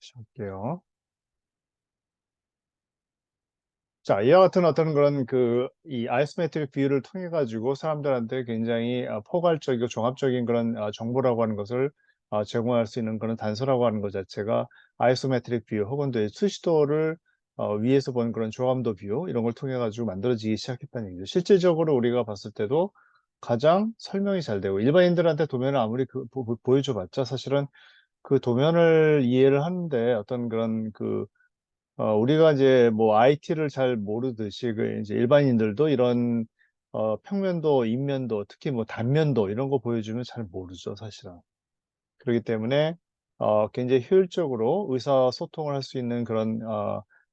시작할게요. 자, 이와 같은 어떤 그런 이 아이소메트릭 뷰를 통해 가지고 사람들한테 굉장히 포괄적이고 종합적인 그런 정보라고 하는 것을 제공할 수 있는 그런 단서라고 하는 것 자체가 아이소메트릭 뷰 혹은 또 수시도를 위에서 본 그런 조감도 뷰 이런 걸 통해 가지고 만들어지기 시작했다는 얘기죠. 실질적으로 우리가 봤을 때도 가장 설명이 잘 되고 일반인들한테 도면을 아무리 보여줘 봤자 사실은 그 도면을 이해를 하는데 어떤 그런 우리가 이제 뭐 IT를 잘 모르듯이 이제 일반인들도 이런 평면도, 인면도, 특히 뭐 단면도 이런 거 보여주면 잘 모르죠, 사실은. 그렇기 때문에 굉장히 효율적으로 의사소통을 할 수 있는 그런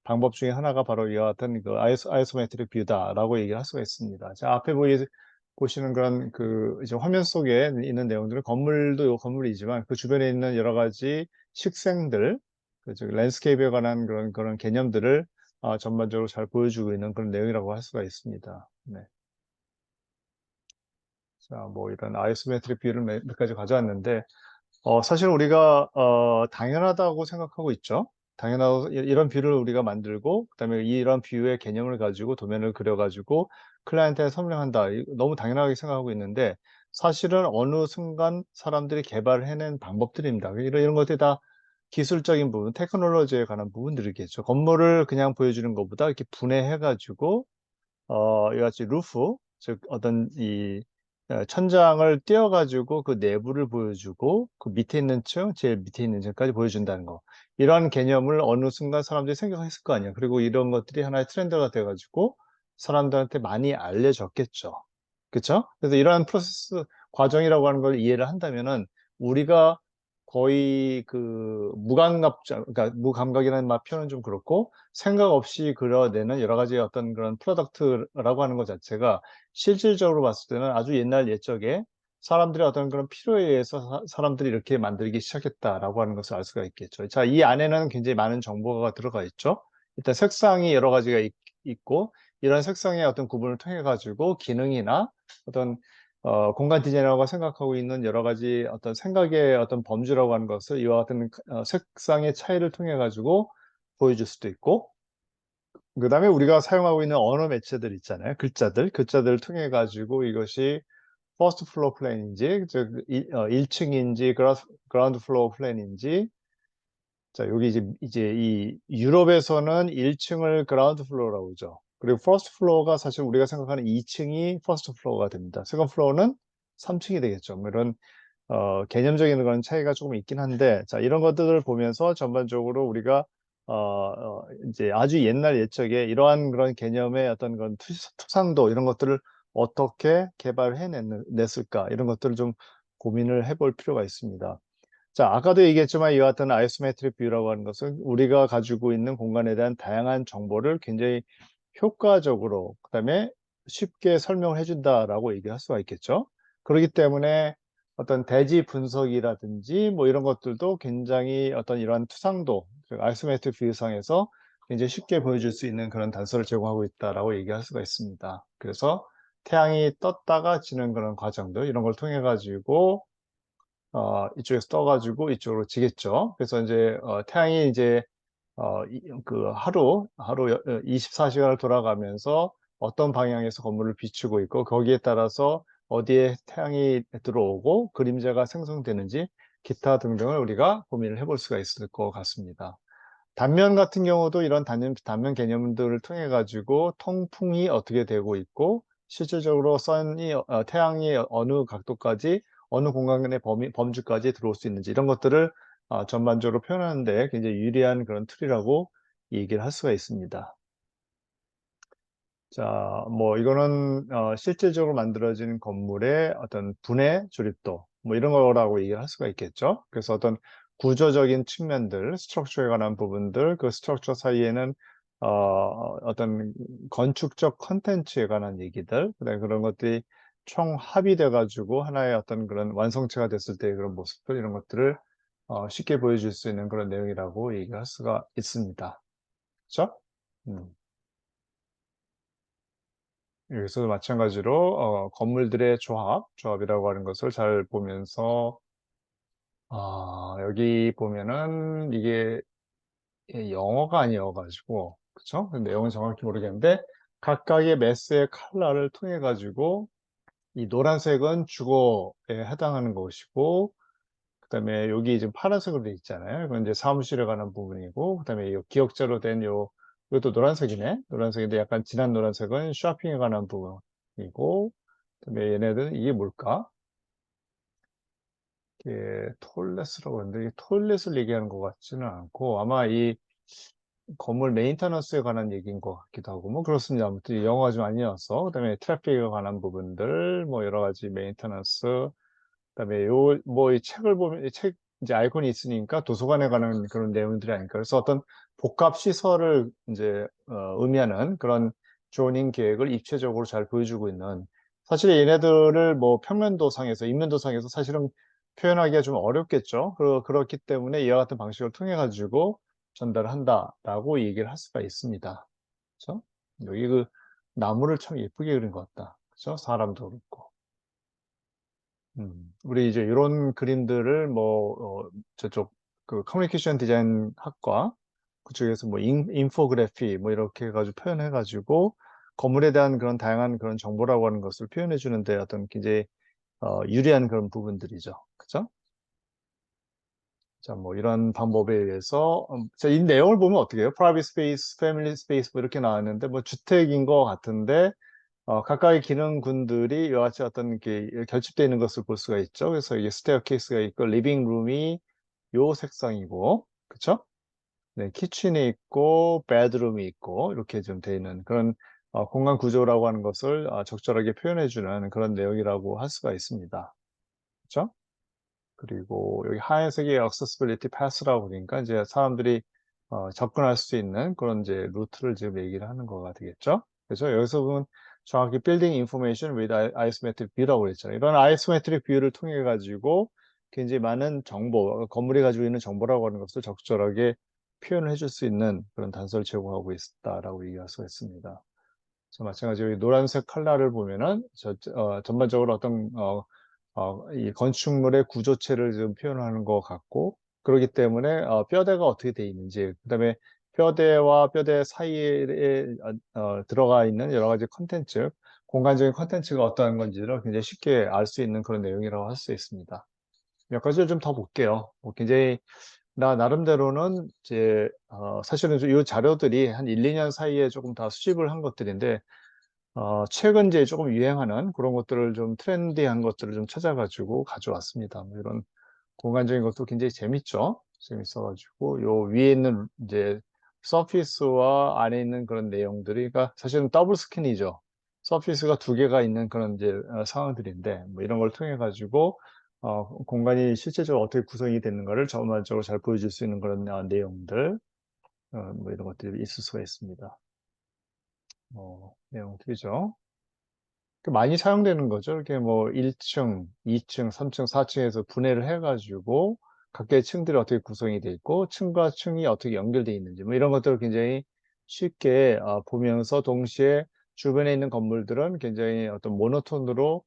방법 중에 하나가 바로 이와 같은 아이소메트릭 뷰다라고 얘기를 할 수가 있습니다. 자, 앞에 보시는 그런 이제 화면 속에 있는 내용들은 건물도 요 건물이지만 그 주변에 있는 여러 가지 식생들, 즉 랜드스케이프에 관한 그런 개념들을 전반적으로 잘 보여주고 있는 그런 내용이라고 할 수가 있습니다. 네. 자, 뭐 이런 아이소메트릭 뷰를 몇 가지 가져왔는데 사실 우리가 당연하다고 생각하고 있죠. 당연하고 이런 뷰를 우리가 만들고 그다음에 이런 뷰의 개념을 가지고 도면을 그려 가지고 클라이언트에 설명한다. 너무 당연하게 생각하고 있는데 사실은 어느 순간 사람들이 개발해낸 방법들입니다. 이런 것들이 다 기술적인 부분, 테크놀로지에 관한 부분들이겠죠. 건물을 그냥 보여주는 것보다 이렇게 분해해 가지고 이와 같이 루프 즉 어떤 천장을 띄어 가지고 그 내부를 보여주고 그 밑에 있는 층, 제일 밑에 있는 층까지 보여준다는 거. 이러한 개념을 어느 순간 사람들이 생각했을 거 아니에요. 그리고 이런 것들이 하나의 트렌드가 돼 가지고 사람들한테 많이 알려졌겠죠. 그쵸? 그래서 이러한 프로세스 과정이라고 하는 걸 이해를 한다면은 우리가 거의 무감각자 그러니까 무감각이라는 표현은 좀 그렇고 생각 없이 그려내는 여러 가지 어떤 그런 프로덕트라고 하는 것 자체가 실질적으로 봤을 때는 아주 옛날 옛적에 사람들의 어떤 그런 필요에 의해서 사람들이 이렇게 만들기 시작했다라고 하는 것을 알 수가 있겠죠. 자, 이 안에는 굉장히 많은 정보가 들어가 있죠. 일단 색상이 여러 가지가 있고 이런 색상의 어떤 구분을 통해 가지고 기능이나 어떤 공간 디자이너가 생각하고 있는 여러 가지 어떤 생각의 어떤 범주라고 하는 것을 이와 같은 색상의 차이를 통해 가지고 보여줄 수도 있고 그다음에 우리가 사용하고 있는 언어 매체들 있잖아요. 글자들을 통해 가지고 이것이 퍼스트 플로어 플랜인지 즉 1 층인지 그라운드 플로어 플랜인지 자 여기 이제 이 유럽에서는 1 층을 그라운드 플로어라고 그러죠. 그리고 퍼스트 플로어가 사실 우리가 생각하는 2 층이 퍼스트 플로어가 됩니다. 세컨드 플로어는 3 층이 되겠죠. 뭐 이런 개념적인 그런 차이가 조금 있긴 한데 자 이런 것들을 보면서 전반적으로 우리가 인제 아주 옛날 옛적에 이러한 그런 개념의 어떤 그런 투상도 이런 것들을 어떻게 개발해 냈을까 이런 것들을 좀 고민을 해볼 필요가 있습니다. 자 아까도 얘기했지만 이와 같은 아이소메트릭 뷰라고 하는 것은 우리가 가지고 있는 공간에 대한 다양한 정보를 굉장히 효과적으로 그다음에 쉽게 설명을 해 준다라고 얘기할 수가 있겠죠. 그러기 때문에 어떤 대지 분석이라든지 뭐 이런 것들도 굉장히 어떤 이러한 투상도 그 아이소메트릭 뷰상에서 굉장히 쉽게 보여줄 수 있는 그런 단서를 제공하고 있다라고 얘기할 수가 있습니다. 그래서 태양이 떴다가 지는 그런 과정들 이런 걸 통해 가지고 이쪽에서 떠 가지고 이쪽으로 지겠죠. 그래서 인제 태양이 이제 이 하루 24 시간을 돌아가면서 어떤 방향에서 건물을 비추고 있고 거기에 따라서 어디에 태양이 들어오고 그림자가 생성되는지 기타 등등을 우리가 고민을 해볼 수가 있을 것 같습니다. 단면 같은 경우도 이런 단면 개념들을 통해 가지고 통풍이 어떻게 되고 있고 실질적으로 태양이 어느 각도까지 어느 공간의 범주까지 들어올 수 있는지 이런 것들을 전반적으로 표현하는 데 굉장히 유리한 그런 툴이라고 얘기를 할 수가 있습니다. 자 뭐 이거는 실질적으로 만들어진 건물의 어떤 분해 조립도 뭐 이런 거라고 얘기를 할 수가 있겠죠. 그래서 어떤 구조적인 측면들, 스트럭처에 관한 부분들, 그 스트럭처 사이에는 어떤 건축적 콘텐츠에 관한 얘기들, 그다음에 그런 것들이 총합이 돼 가지고 하나의 어떤 그런 완성체가 됐을 때의 그런 모습들 이런 것들을 쉽게 보여줄 수 있는 그런 내용이라고 얘기할 수가 있습니다. 그죠? 음. 여기서도 마찬가지로 건물들의 조합이라고 하는 것을 잘 보면서 여기 보면은 이게 영어가 아니어가지고, 그쵸? 근데 내용은 정확히 모르겠는데, 각각의 메스의 컬러를 통해 가지고, 이 노란색은 주거에 해당하는 것이고, 그다음에 여기 지금 파란색으로 돼 있잖아요. 이건 이제 사무실에 관한 부분이고, 그다음에 요 기역자로 된 이것도 노란색이네. 노란색인데 약간 진한 노란색은 쇼핑에 관한 부분이고, 그다음에 얘네들은 이게 뭘까? 이게 톨렛이라고 하는데, 이게 톨렛을 얘기하는 것 같지는 않고, 아마 이 건물 메인터넌스에 관한 얘기인 것 같기도 하고, 뭐 그렇습니다. 아무튼 이 영어가 좀 아니어서, 그다음에 트래픽에 관한 부분들, 뭐 여러 가지 메인터넌스, 그다음에 뭐 이 책을 보면 이 책 이제 아이콘이 있으니까 도서관에 관한 그런 내용들이 아닐까. 그래서 어떤 복합 시설을 이제 의미하는 그런 조닝 계획을 입체적으로 잘 보여주고 있는, 사실 얘네들을 뭐 평면도상에서 입면도상에서 사실은 표현하기가 좀 어렵겠죠. 그렇기 때문에 이와 같은 방식을 통해 가지고 전달을 한다라고 얘기를 할 수가 있습니다. 그죠? 여기 그 나무를 참 예쁘게 그린 것 같다. 그죠? 사람도 그렇고. 우리 이제 이런 그림들을 뭐 저쪽 그 커뮤니케이션 디자인 학과 그쪽에서 뭐 인포그래피 뭐 이렇게 해 가지고 표현해 가지고 건물에 대한 그런 다양한 그런 정보라고 하는 것을 표현해 주는데 어떤 굉장히 유리한 그런 부분들이죠. 그죠? 자, 뭐 이런 방법에 의해서 자, 이 내용을 보면 어떻게 해요? 프라이빗 스페이스, 패밀리 스페이스 뭐 이렇게 나왔는데 뭐 주택인 것 같은데 각각의 기능군들이 이와 같이 어떤 게 결집되어 있는 것을 볼 수가 있죠. 그래서 이게 스테어케이스가 있고 리빙 룸이 요 색상이고, 그쵸? 네, 키친이 있고 베드룸이 있고 이렇게 좀 되어 있는 그런 공간 구조라고 하는 것을 적절하게 표현해 주는 그런 내용이라고 할 수가 있습니다. 그쵸? 그리고 여기 하얀색이 accessibility path라고 그러니까 이제 사람들이 접근할 수 있는 그런 이제 루트를 지금 얘기를 하는 거가 되겠죠. 그래서 여기서 보면 정확히 building information with isometric view라고 그랬잖아요. 이런 isometric view를 통해 가지고 굉장히 많은 정보, 건물이 가지고 있는 정보라고 하는 것을 적절하게 표현을 해줄 수 있는 그런 단서를 제공하고 있다라고 얘기할 수가 있습니다. 그래서 마찬가지로 이 노란색 컬러를 보면은 전반적으로 어떤 이 건축물의 구조체를 좀 표현하는 것 같고, 그러기 때문에 뼈대가 어떻게 돼 있는지, 그다음에 뼈대와 뼈대 사이에 들어가 있는 여러 가지 콘텐츠, 공간적인 콘텐츠가 어떠한 건지를 굉장히 쉽게 알 수 있는 그런 내용이라고 할 수 있습니다. 몇 가지를 좀 더 볼게요. 뭐 굉장히 나 나름대로는 이제 사실은 이 자료들이 한 1-2년 사이에 조금 다 수집을 한 것들인데, 최근 이제 조금 유행하는 그런 것들을 좀 트렌디한 것들을 좀 찾아 가지고 가져왔습니다. 뭐 이런 공간적인 것도 굉장히 재밌죠. 재밌어 가지고 요 위에 있는 이제 서피스와 안에 있는 그런 내용들이, 그러니까 사실은 더블 스크린이죠. 서피스가 두 개가 있는 그런 이제 상황들인데, 뭐 이런 걸 통해 가지고 공간이 실제적으로 어떻게 구성이 되는가를 전반적으로 잘 보여줄 수 있는 그런 내용들, 뭐 이런 것들이 있을 수가 있습니다. 내용들이죠. 많이 사용되는 거죠. 이렇게 뭐 1 층, 2 층, 3 층, 4 층에서 분해를 해 가지고 각각의 층들이 어떻게 구성이 돼 있고 층과 층이 어떻게 연결되어 있는지 뭐 이런 것들을 굉장히 쉽게 보면서, 동시에 주변에 있는 건물들은 굉장히 어떤 모노톤으로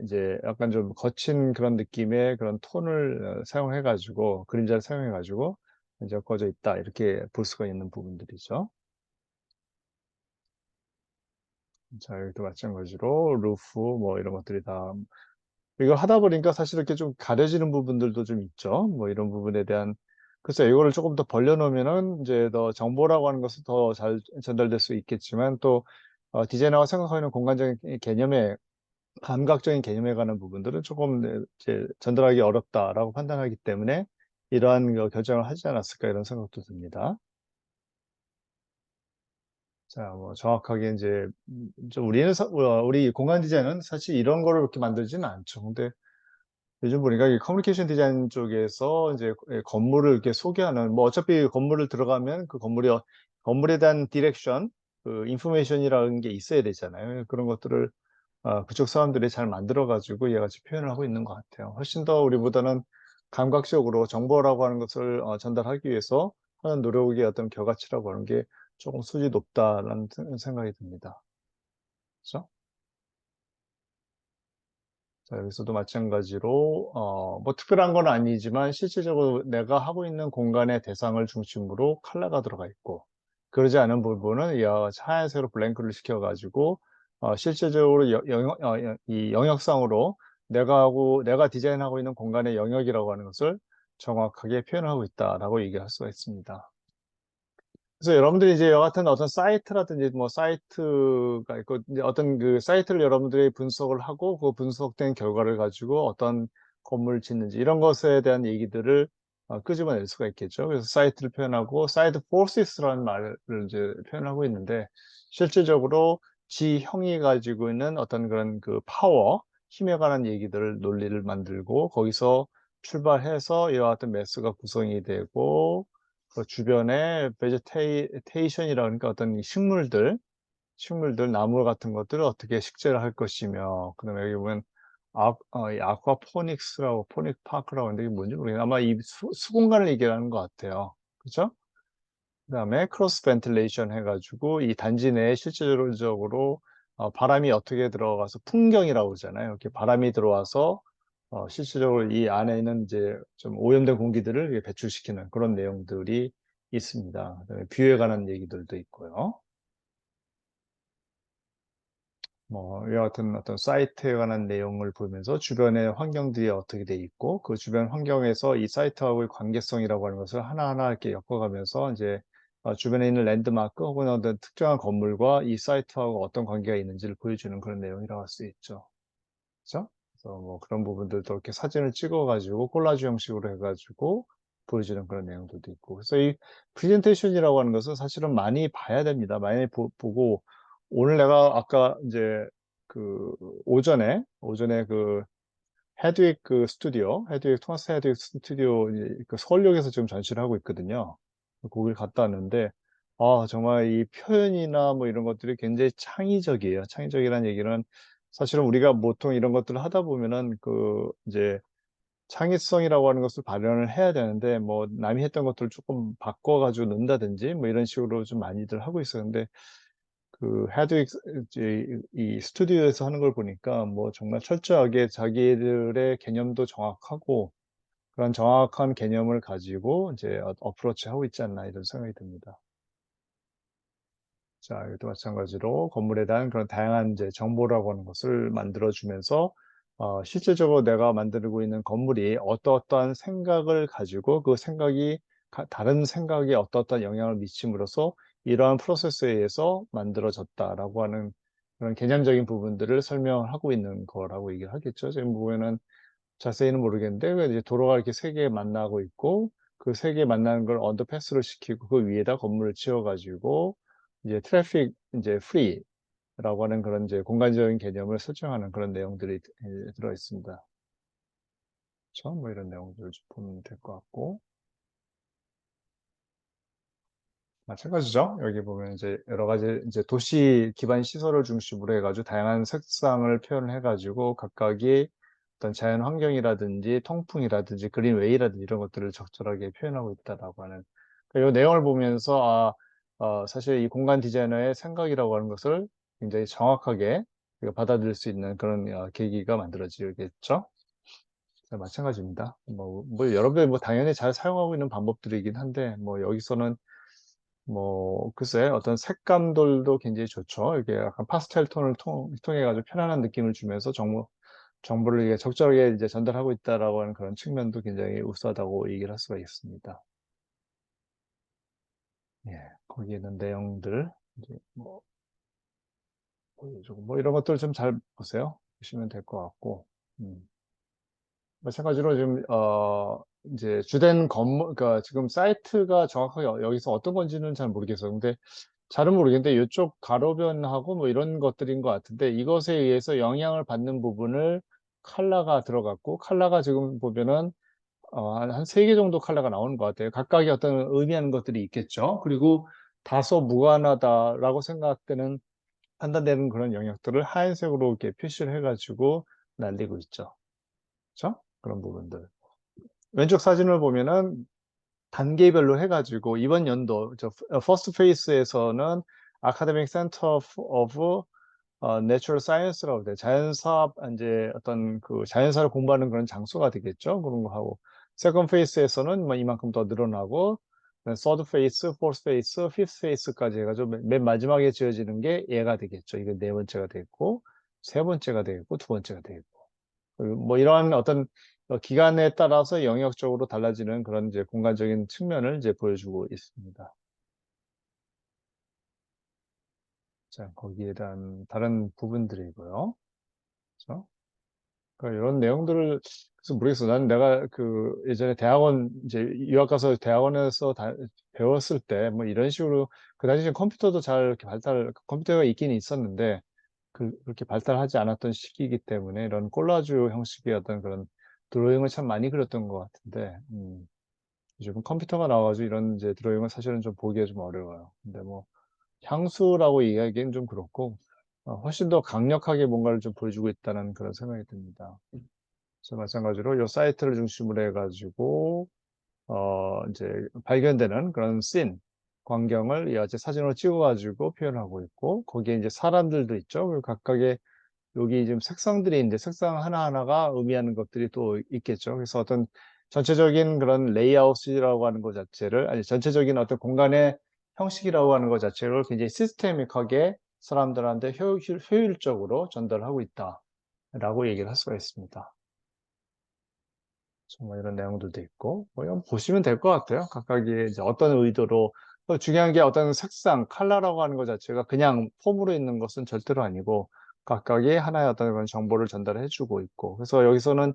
이제 약간 좀 거친 그런 느낌의 그런 톤을 사용해 가지고, 그림자를 사용해 가지고 이제 엮어져 있다, 이렇게 볼 수가 있는 부분들이죠. 자, 여기도 마찬가지로 루프 뭐 이런 것들이 다 이걸 하다 보니까 사실 이렇게 좀 가려지는 부분들도 좀 있죠. 뭐 이런 부분에 대한, 글쎄요, 이거를 조금 더 벌려 놓으면은 이제 더 정보라고 하는 것은 더 잘 전달될 수 있겠지만, 또 디자이너가 생각하는 공간적인 개념에, 감각적인 개념에 관한 부분들은 조금 이제 전달하기 어렵다라고 판단하기 때문에 이러한 결정을 하지 않았을까, 이런 생각도 듭니다. 자, 뭐 정확하게 인제 좀 우리 공간 디자인은 사실 이런 거를 그렇게 만들지는 않죠. 근데 요즘 보니까 이 커뮤니케이션 디자인 쪽에서 인제 건물을 이렇게 소개하는, 뭐 어차피 건물을 들어가면 그 건물에 대한 디렉션, 그 인포메이션이라는 게 있어야 되잖아요. 그런 것들을 그쪽 사람들이 잘 만들어 가지고 이와 같이 표현을 하고 있는 것 같아요. 훨씬 더 우리보다는 감각적으로 정보라고 하는 것을 전달하기 위해서 하는 노력의 어떤 결과치라고 하는 게 조금 수준이 높다라는 생각이 듭니다. 그죠? 자, 여기서도 마찬가지로 뭐 특별한 건 아니지만 실질적으로 내가 하고 있는 공간의 대상을 중심으로 컬러가 들어가 있고, 그러지 않은 부분은 하얀색으로 블랭크를 시켜 가지고 실질적으로 이 영역상으로 내가 디자인하고 있는 공간의 영역이라고 하는 것을 정확하게 표현하고 있다라고 얘기할 수가 있습니다. 그래서 여러분들이 이제 여하튼 어떤 사이트라든지 뭐 사이트가 있고 이제 어떤 그 사이트를 여러분들이 분석을 하고 그 분석된 결과를 가지고 어떤 건물을 짓는지 이런 것에 대한 얘기들을 끄집어낼 수가 있겠죠. 그래서 사이트를 표현하고 사이트 포시스라는 말을 이제 표현하고 있는데, 실질적으로 지형이 가지고 있는 어떤 그런 그 파워, 힘에 관한 얘기들을 논리를 만들고 거기서 출발해서 이와 같은 매스가 구성이 되고 그 주변에 베제테이션이라 그러니까 어떤 이 식물들, 나무 같은 것들을 어떻게 식재를 할 것이며, 그다음에 여기 보면 이 아쿠아포닉스라고 포닉 파크라고 하는데 이게 뭔지 모르겠는데 아마 이 수공간을 얘기하는 것 같아요. 그죠? 그다음에 크로스 벤틸레이션 해 가지고 이 단지 내에 실질적으로 바람이 어떻게 들어가서 풍경이라고 그러잖아요. 이렇게 바람이 들어와서 실질적으로 이 안에 있는 이제 좀 오염된 공기들을 이렇게 배출시키는 그런 내용들이 있습니다. 그다음에 뷰에 관한 얘기들도 있고요. 뭐 이와 같은 어떤 사이트에 관한 내용을 보면서 주변의 환경들이 어떻게 돼 있고 그 주변 환경에서 이 사이트하고의 관계성이라고 하는 것을 하나하나 이렇게 엮어가면서 이제 주변에 있는 랜드마크 혹은 어떤 특정한 건물과 이 사이트하고 어떤 관계가 있는지를 보여주는 그런 내용이라고 할 수 있죠. 그죠? 그래서 뭐 그런 부분들도 이렇게 사진을 찍어 가지고 콜라주 형식으로 해 가지고 보여주는 그런 내용들도 있고. 그래서 이 프레젠테이션이라고 하는 것은 사실은 많이 봐야 됩니다. 많이 보고 오늘 내가 아까 인제 그 오전에 그 헤드윅 그 스튜디오, 토마스 헤드윅 스튜디오 이제 그 서울역에서 지금 전시를 하고 있거든요. 거길 갔다 왔는데 정말 이 표현이나 뭐 이런 것들이 굉장히 창의적이에요. 창의적이라는 얘기는 사실은 우리가 보통 이런 것들을 하다 보면은 그 이제 창의성이라고 하는 것을 발현을 해야 되는데 뭐 남이 했던 것들을 쪼끔 바꿔 가지고 넣는다든지 뭐 이런 식으로 좀 많이들 하고 있어요. 근데 그 헤드윅 이제 이 스튜디오에서 하는 걸 보니까 뭐 정말 철저하게 자기들의 개념도 정확하고 그런 정확한 개념을 가지고 이제 어프로치 하고 있지 않나 이런 생각이 듭니다. 자, 여기도 마찬가지로 건물에 대한 그런 다양한 이제 정보라고 하는 것을 만들어 주면서 실질적으로 내가 만들고 있는 건물이 어떠어떠한 생각을 가지고 그 생각이 다른 생각에 어떠어떠한 영향을 미침으로써 이러한 프로세스에 의해서 만들어졌다라고 하는 그런 개념적인 부분들을 설명을 하고 있는 거라고 얘기를 하겠죠. 지금 보면은 자세히는 모르겠는데 그 이제 도로가 이렇게 3개 만나고 있고 그 3개 만나는 걸 언더패스를 시키고 그 위에다 건물을 지어 가지고 이제 트래픽 인제 프리라고 하는 그런 이제 공간적인 개념을 설정하는 그런 내용들이 들어 있습니다. 그쵸? 뭐 이런 내용들을 좀 보면 될 것 같고. 마찬가지죠. 여기 보면 이제 여러 가지 이제 도시 기반 시설을 중심으로 해 가지고 다양한 색상을 표현을 해 가지고 각각의 어떤 자연 환경이라든지 통풍이라든지 그린웨이라든지 이런 것들을 적절하게 표현하고 있다라고 하는 요 내용을 보면서 사실 이 공간 디자이너의 생각이라고 하는 것을 굉장히 정확하게 우리가 받아들일 수 있는 그런 계기가 만들어지겠죠. 네, 마찬가지입니다. 여러분들이 뭐 당연히 잘 사용하고 있는 방법들이긴 한데 뭐 여기서는 뭐 글쎄 어떤 색감들도 굉장히 좋죠. 이게 약간 파스텔 톤을 통해 가지고 편안한 느낌을 주면서 정보를 이게 적절하게 이제 전달하고 있다라고 하는 그런 측면도 굉장히 우수하다고 얘기를 할 수가 있습니다. 예. 거기에 있는 내용들 이제 뭐 보여주고 뭐 이런 것들 좀 잘 보세요. 보시면 될 것 같고. 음. 마찬가지로 지금 인제 주된 건물 그러니까 지금 사이트가 정확하게 여기서 어떤 건지는 잘 모르겠어요. 근데 잘은 모르겠는데 요쪽 가로변하고 뭐 이런 것들인 것 같은데 이것에 의해서 영향을 받는 부분을 컬러가 들어갔고 컬러가 지금 보면은 한 3개 정도 컬러가 나오는 것 같아요. 각각의 어떤 의미하는 것들이 있겠죠. 그리고 다소 무관하다라고 판단되는 그런 영역들을 하얀색으로 이렇게 표시를 해 가지고 날리고 있죠. 그죠? 그런 부분들. 왼쪽 사진을 보면은 단계별로 해 가지고 이번 연도 퍼스트 페이스에서는 아카데믹 센터 오브 Natural Science라고 돼. 자연사, 이제 어떤 그 자연사를 공부하는 그런 장소가 되겠죠. 그런 거 하고. Second phase에서는 뭐 이만큼 더 늘어나고, third phase, fourth phase, fifth phase까지 해가지고 맨 마지막에 지어지는 게 얘가 되겠죠. 이게 네 번째가 되겠고, 세 번째가 되겠고, 두 번째가 되겠고. 그리고 뭐 이러한 어떤 기간에 따라서 영역적으로 달라지는 그런 이제 공간적인 측면을 이제 보여주고 있습니다. 자, 거기에 대한 다른 부분들이고요. 그렇죠? 그러니까 이런 내용들을 그래서 모르겠어. 나는 내가 그 예전에 대학원 이제 유학 가서 대학원에서 배웠을 때 뭐 이런 식으로 그 당시에 컴퓨터도 잘 이렇게 컴퓨터가 있긴 있었는데 그렇게 발달하지 않았던 시기이기 때문에 이런 콜라주 형식의 어떤 그런 드로잉을 참 많이 그렸던 것 같은데 요즘 컴퓨터가 나와가지고 이런 이제 드로잉은 사실은 좀 보기가 좀 어려워요. 근데 뭐 향수라고 이야기하기엔 좀 그렇고 훨씬 더 강력하게 뭔가를 좀 보여주고 있다는 그런 생각이 듭니다. 그래서 마찬가지로 이 사이트를 중심으로 해가지고 이제 발견되는 그런 씬 광경을 이 아재 사진으로 찍어가지고 표현하고 있고 거기에 이제 사람들도 있죠. 그리고 각각의 여기 지금 색상들이 있는데 색상 하나하나가 의미하는 것들이 또 있겠죠. 그래서 어떤 전체적인 그런 레이아웃이라고 하는 것 자체를, 아니, 전체적인 어떤 공간의 형식이라고 하는 것 자체를 굉장히 시스테믹하게 사람들한테 효율적으로 전달하고 있다라고 얘기를 할 수가 있습니다. 정말 이런 내용들도 있고, 뭐 이건 보시면 될 것 같아요. 각각의 이제 어떤 의도로, 또 중요한 게 어떤 색상, 컬러라고 하는 것 자체가 그냥 폼으로 있는 것은 절대로 아니고, 각각의 하나의 어떤 그런 정보를 전달해 주고 있고, 그래서 여기서는,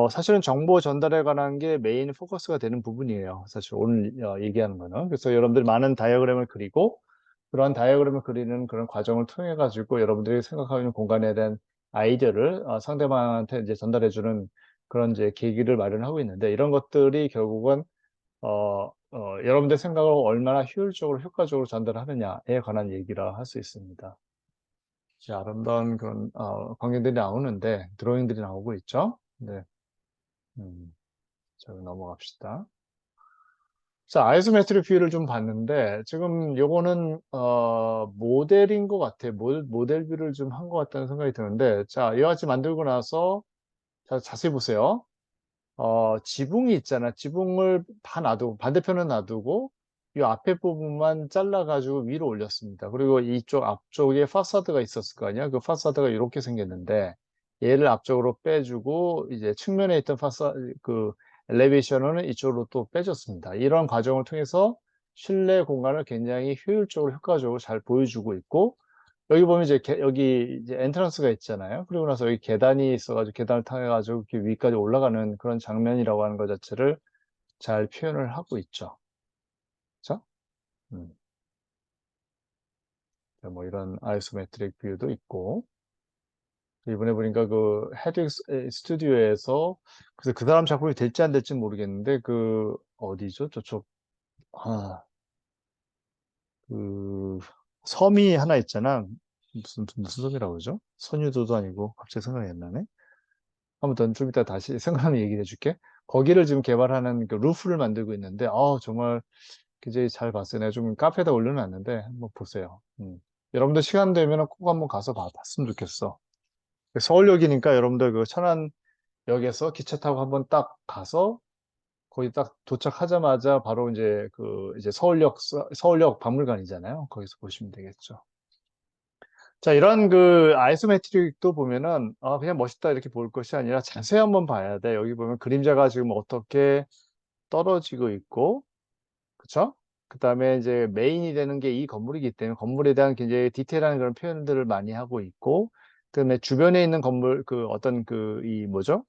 사실은 정보 전달에 관한 게 메인 포커스가 되는 부분이에요. 사실 오늘 얘기하는 거는. 그래서 여러분들이 많은 다이어그램을 그리고, 그런 다이어그램을 그리는 그런 과정을 통해 가지고 여러분들이 생각하고 있는 공간에 대한 아이디어를 상대방한테 이제 전달해 주는 그런 이제 계기를 마련하고 있는데 이런 것들이 결국은 여러분들 생각을 얼마나 효율적으로 효과적으로 전달하느냐에 관한 얘기라 할 수 있습니다. 이제 아름다운 그런 광경들이 나오는데 드로잉들이 나오고 있죠. 네, 자 넘어갑시다. 자, 아이소메트릭 뷰를 좀 봤는데, 지금 요거는, 모델인 것 같아요. 모델 뷰를 좀 한 것 같다는 생각이 드는데, 자, 이와 같이 만들고 나서, 자, 자세히 보세요. 지붕이 있잖아. 지붕을 다 놔두고, 반대편은 놔두고, 이 앞에 부분만 잘라가지고 위로 올렸습니다. 그리고 이쪽 앞쪽에 파사드가 있었을 거 아니야? 그 파사드가 이렇게 생겼는데, 얘를 앞쪽으로 빼주고, 이제 측면에 있던 그, 엘리베이션은 이쪽으로 또 빼줬습니다. 이런 과정을 통해서 실내 공간을 굉장히 효율적으로, 효과적으로 잘 보여주고 있고, 여기 보면 이제 여기 이제 엔트런스가 있잖아요. 그리고 나서 여기 계단이 있어가지고 계단을 타가지고 이렇게 위까지 올라가는 그런 장면이라고 하는 것 자체를 잘 표현을 하고 있죠. 그렇죠? 음. 뭐 이런 아이소메트릭 뷰도 있고 이번에 보니까 그 헤드 스튜디오에서 그래서 그 사람 작품이 될지 안 될지 모르겠는데 그 어디죠? 저쪽 아, 그 섬이 하나 있잖아. 무슨 섬이라고 그러죠? 선유도도 아니고 갑자기 생각이 안 나네. 아무튼 좀 이따 다시 생각나면 얘기해 줄게. 거기를 지금 개발하는 그 루프를 만들고 있는데, 정말 굉장히 잘 봤어요. 내가 좀 카페에다 올려놨는데, 한번 보세요. 여러분들 시간 되면 꼭 한번 가서 봤으면 좋겠어. 서울역이니까 여러분들 그 천안역에서 기차 타고 한번 딱 가서, 거기 딱 도착하자마자 바로 이제 이제 서울역 박물관이잖아요. 거기서 보시면 되겠죠. 자, 이런 그 아이소메트릭도 보면은 그냥 멋있다 이렇게 볼 것이 아니라 자세히 한번 봐야 돼. 여기 보면 그림자가 지금 어떻게 떨어지고 있고, 그쵸? 그다음에 이제 메인이 되는 게 이 건물이기 때문에 건물에 대한 굉장히 디테일한 그런 표현들을 많이 하고 있고, 그다음에 주변에 있는 건물 그 어떤 이 뭐죠?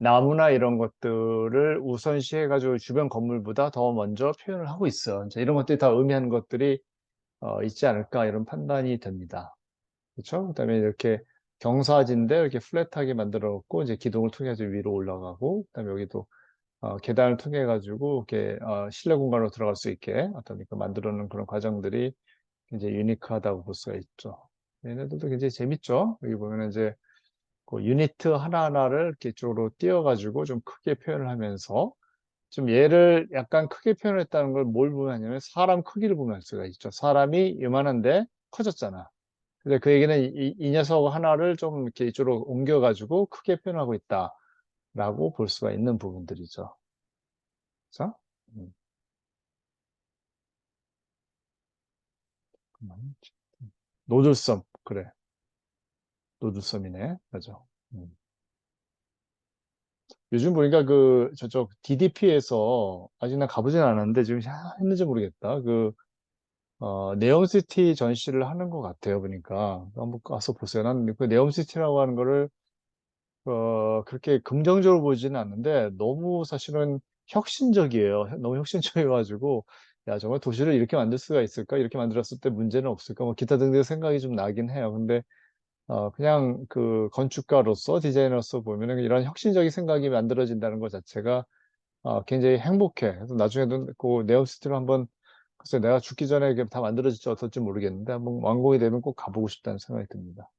나무나 이런 것들을 우선시해 가지고 주변 건물보다 더 먼저 표현을 하고 있어. 이제 이런 것들이 다 의미하는 것들이 있지 않을까 이런 판단이 됩니다. 그렇죠? 그다음에 이렇게 경사진데 이렇게 플랫하게 만들어 놓고 이제 기둥을 통해서 위로 올라가고 그다음에 여기도 계단을 통해 가지고 이렇게 실내 공간으로 들어갈 수 있게 어떤 그 만들어 놓은 그런 과정들이 굉장히 유니크하다고 볼 수가 있죠. 얘네들도 굉장히 재밌죠. 여기 보면은 이제 그 유니트 하나하나를 이렇게 쪽으로 띄어 가지고 좀 크게 표현을 하면서 좀 얘를 약간 크게 표현했다는 걸 뭘 보면 하냐면 사람 크기를 보면 알 수가 있죠. 사람이 요만한데 커졌잖아. 근데 그 얘기는 이 녀석 하나를 좀 이렇게 이쪽으로 옮겨가지고 크게 표현하고 있다라고 볼 수가 있는 부분들이죠. 그죠? 음, 노들섬. 그래. 노들섬이네. 맞아. 음. 요즘 보니까 그 저쪽 DDP에서 아직 난 가보진 않았는데 지금 했는지 모르겠다. 그 네옴시티 전시를 하는 것 같아요. 보니까 한번 가서 보세요. 난 그 네옴시티라고 하는 거를 그렇게 긍정적으로 보지는 않는데 너무 사실은 혁신적이에요. 너무 혁신적이어가지고 야 정말 도시를 이렇게 만들 수가 있을까? 이렇게 만들었을 때 문제는 없을까? 뭐 기타 등등 생각이 좀 나긴 해요. 근데 그냥 그 건축가로서 디자이너로서 보면은 이런 혁신적인 생각이 만들어진다는 것 자체가 굉장히 행복해. 그래서 나중에도 그 네옴시티를 한번 글쎄 내가 죽기 전에 이게 다 만들어질지 어떨지 모르겠는데 한번 완공이 되면 꼭 가보고 싶다는 생각이 듭니다.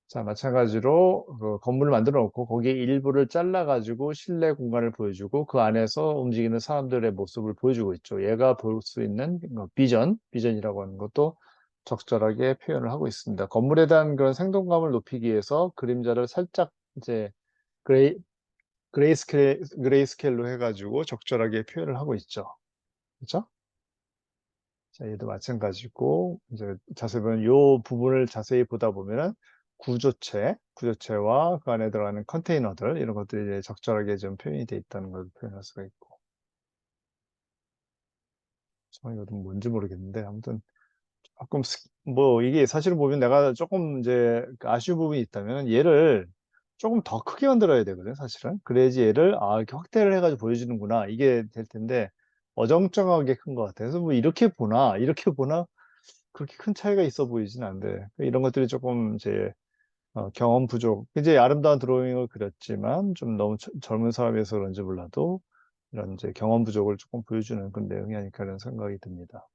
자, 마찬가지로 그 건물을 만들어 놓고 거기에 일부를 잘라가지고 실내 공간을 보여주고 그 안에서 움직이는 사람들의 모습을 보여주고 있죠. 얘가 볼 수 있는 비전이라고 하는 것도 적절하게 표현을 하고 있습니다. 건물에 대한 그런 생동감을 높이기 위해서 그림자를 살짝 이제 그레이, 그레이스케일로 해가지고 적절하게 표현을 하고 있죠. 그렇죠? 자, 얘도 마찬가지고, 이제 자세히 보면 요 부분을 자세히 보다 보면은 구조체와 그 안에 들어가는 컨테이너들, 이런 것들이 이제 적절하게 좀 표현이 돼 있다는 걸 표현할 수가 있고. 이것도 뭔지 모르겠는데, 아무튼 조금, 뭐, 이게 사실은 보면 내가 조금 이제 그 아쉬운 부분이 있다면 얘를 조금 더 크게 만들어야 되거든, 사실은. 그래야지 얘를, 이렇게 확대를 해가지고 보여주는구나. 이게 될 텐데, 어정쩡하게 큰 것 같아. 그래서 뭐 이렇게 보나, 그렇게 큰 차이가 있어 보이진 않는데 이런 것들이 조금 이제 경험 부족. 이제 아름다운 드로잉을 그렸지만 좀 너무 젊은 사람이어서 그런지 몰라도 이런 이제 경험 부족을 조금 보여주는 그런 내용이 아닐까 라는 생각이 듭니다.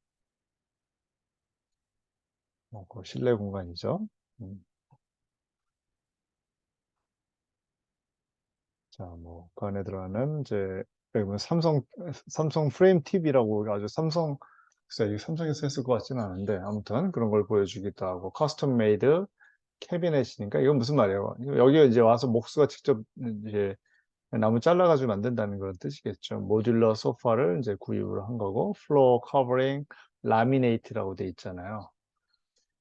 그 실내 공간이죠. 음. 자, 뭐 그 안에 들어가는 이제 여기 보면 삼성 프레임 TV라고 아주 글쎄 이게 삼성에서 했을 것 같지는 않은데 아무튼 그런 걸 보여주기도 하고 커스텀 메이드 캐비넷이니까 이건 무슨 말이에요? 여기 이제 와서 목수가 직접 이제 나무 잘라가지고 만든다는 그런 뜻이겠죠. 모듈러 소파를 이제 구입을 한 거고, 플로어 커버링 라미네이트라고 돼 있잖아요.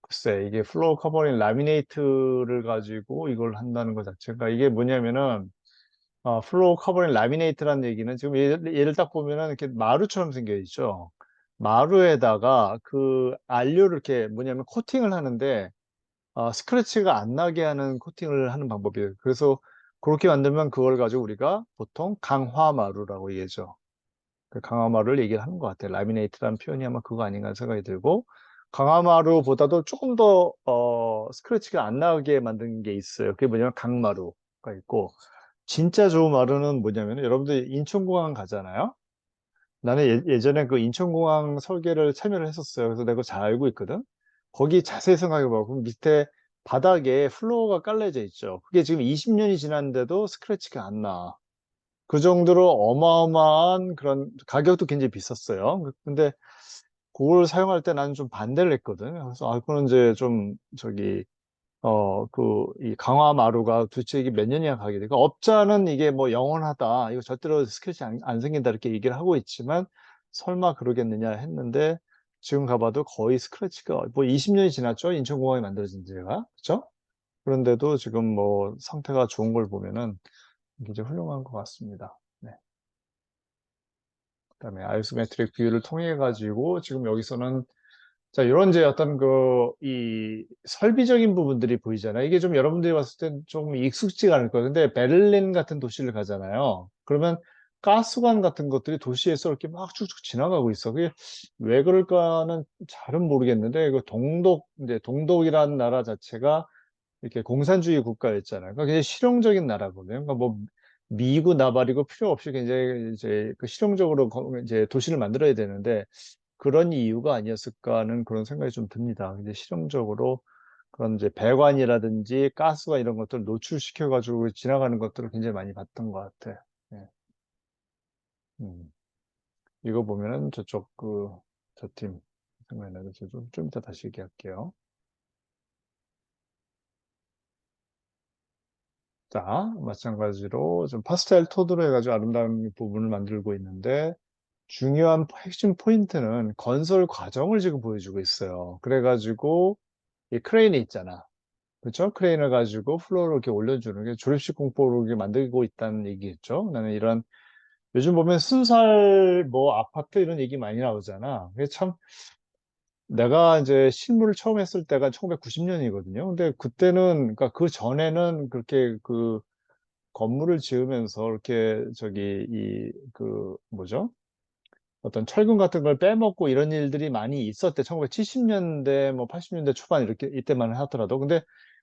글쎄, 이게 플로어 커버링 라미네이트를 가지고 이걸 한다는 것 자체가 이게 뭐냐면은, 플로어 커버링 라미네이트라는 얘기는 지금 얘를 딱 보면은 이렇게 마루처럼 생겨 있죠. 마루에다가 그 안료를 이렇게 뭐냐면 코팅을 하는데, 스크래치가 안 나게 하는 코팅을 하는 방법이에요. 그래서 그렇게 만들면 그걸 가지고 우리가 보통 강화마루라고 얘기하죠. 그 강화마루를 얘기를 하는 것 같아요. 라미네이트라는 표현이 아마 그거 아닌가 생각이 들고 강화마루보다도 조금 더 스크래치가 안 나게 만든 게 있어요. 그게 뭐냐면 강마루가 있고 진짜 좋은 마루는 뭐냐면 여러분들 인천공항 가잖아요. 나는 예전에 그 인천공항 설계를 참여를 했었어요. 그래서 내가 그거 잘 알고 있거든. 거기 자세히 생각해봐. 그럼 밑에 바닥에 플로어가 깔려져 있죠. 그게 지금 20년이 지났는데도 스크래치가 안 나. 그 정도로 어마어마한 그런 가격도 굉장히 비쌌어요. 근데 그걸 사용할 때 나는 좀 반대를 했거든. 그래서 그거는 이제 좀 저기 이 강화 마루가 도대체 이게 몇 년이나 가게 되고, 업자는 이게 뭐 영원하다. 이거 절대로 스크래치 안 생긴다. 이렇게 얘기를 하고 있지만, 설마 그러겠느냐 했는데, 지금 가봐도 거의 스크래치가 뭐 20년이 지났죠? 인천공항이 만들어진 지가. 그죠? 그런데도 지금 뭐 상태가 좋은 걸 보면은 굉장히 훌륭한 것 같습니다. 네. 그다음에 아이소메트릭 뷰를 통해 가지고 지금 여기서는 자, 이런 이제 어떤 이 설비적인 부분들이 보이잖아요. 이게 좀 여러분들이 봤을 땐 좀 익숙지가 않을 거예요. 근데 베를린 같은 도시를 가잖아요. 그러면 가스관 같은 것들이 도시에서 이렇게 막 쭉쭉 지나가고 있어. 그게 왜 그럴까는 잘은 모르겠는데, 이거 이제 동독이라는 나라 자체가 이렇게 공산주의 국가였잖아요. 그러니까 굉장히 실용적인 나라거든요. 그러니까 뭐 미고 나발이고 필요 없이 굉장히 이제 그 실용적으로 이제 도시를 만들어야 되는데 그런 이유가 아니었을까 하는 그런 생각이 좀 듭니다. 근데 실용적으로 그런 이제 배관이라든지 가스관 이런 것들을 노출시켜가지고 지나가는 것들을 굉장히 많이 봤던 것 같아. 예. 음. 이거 보면은 저 팀 생각나서 좀 이따 다시 얘기할게요. 자, 마찬가지로 좀 파스텔 톤으로 해가지고 아름다운 부분을 만들고 있는데, 중요한 핵심 포인트는 건설 과정을 지금 보여주고 있어요. 그래가지고 이 크레인이 있잖아. 그렇죠? 크레인을 가지고 플로어를 이렇게 올려주는 게 조립식 공법으로 이렇게 만들고 있다는 얘기겠죠. 나는 이런 요즘 보면 순살 뭐 아파트 이런 얘기 많이 나오잖아. 그게 참 내가 이제 실무를 처음 했을 때가 1990년이거든요. 근데 그때는 그러니까 그 전에는 그렇게 그 건물을 지으면서 이렇게 저기 이 그 뭐죠? 어떤 철근 같은 걸 빼먹고 이런 일들이 많이 있었대. 1970년대, 뭐 80년대 초반 이렇게 이때만 하더라도. 근데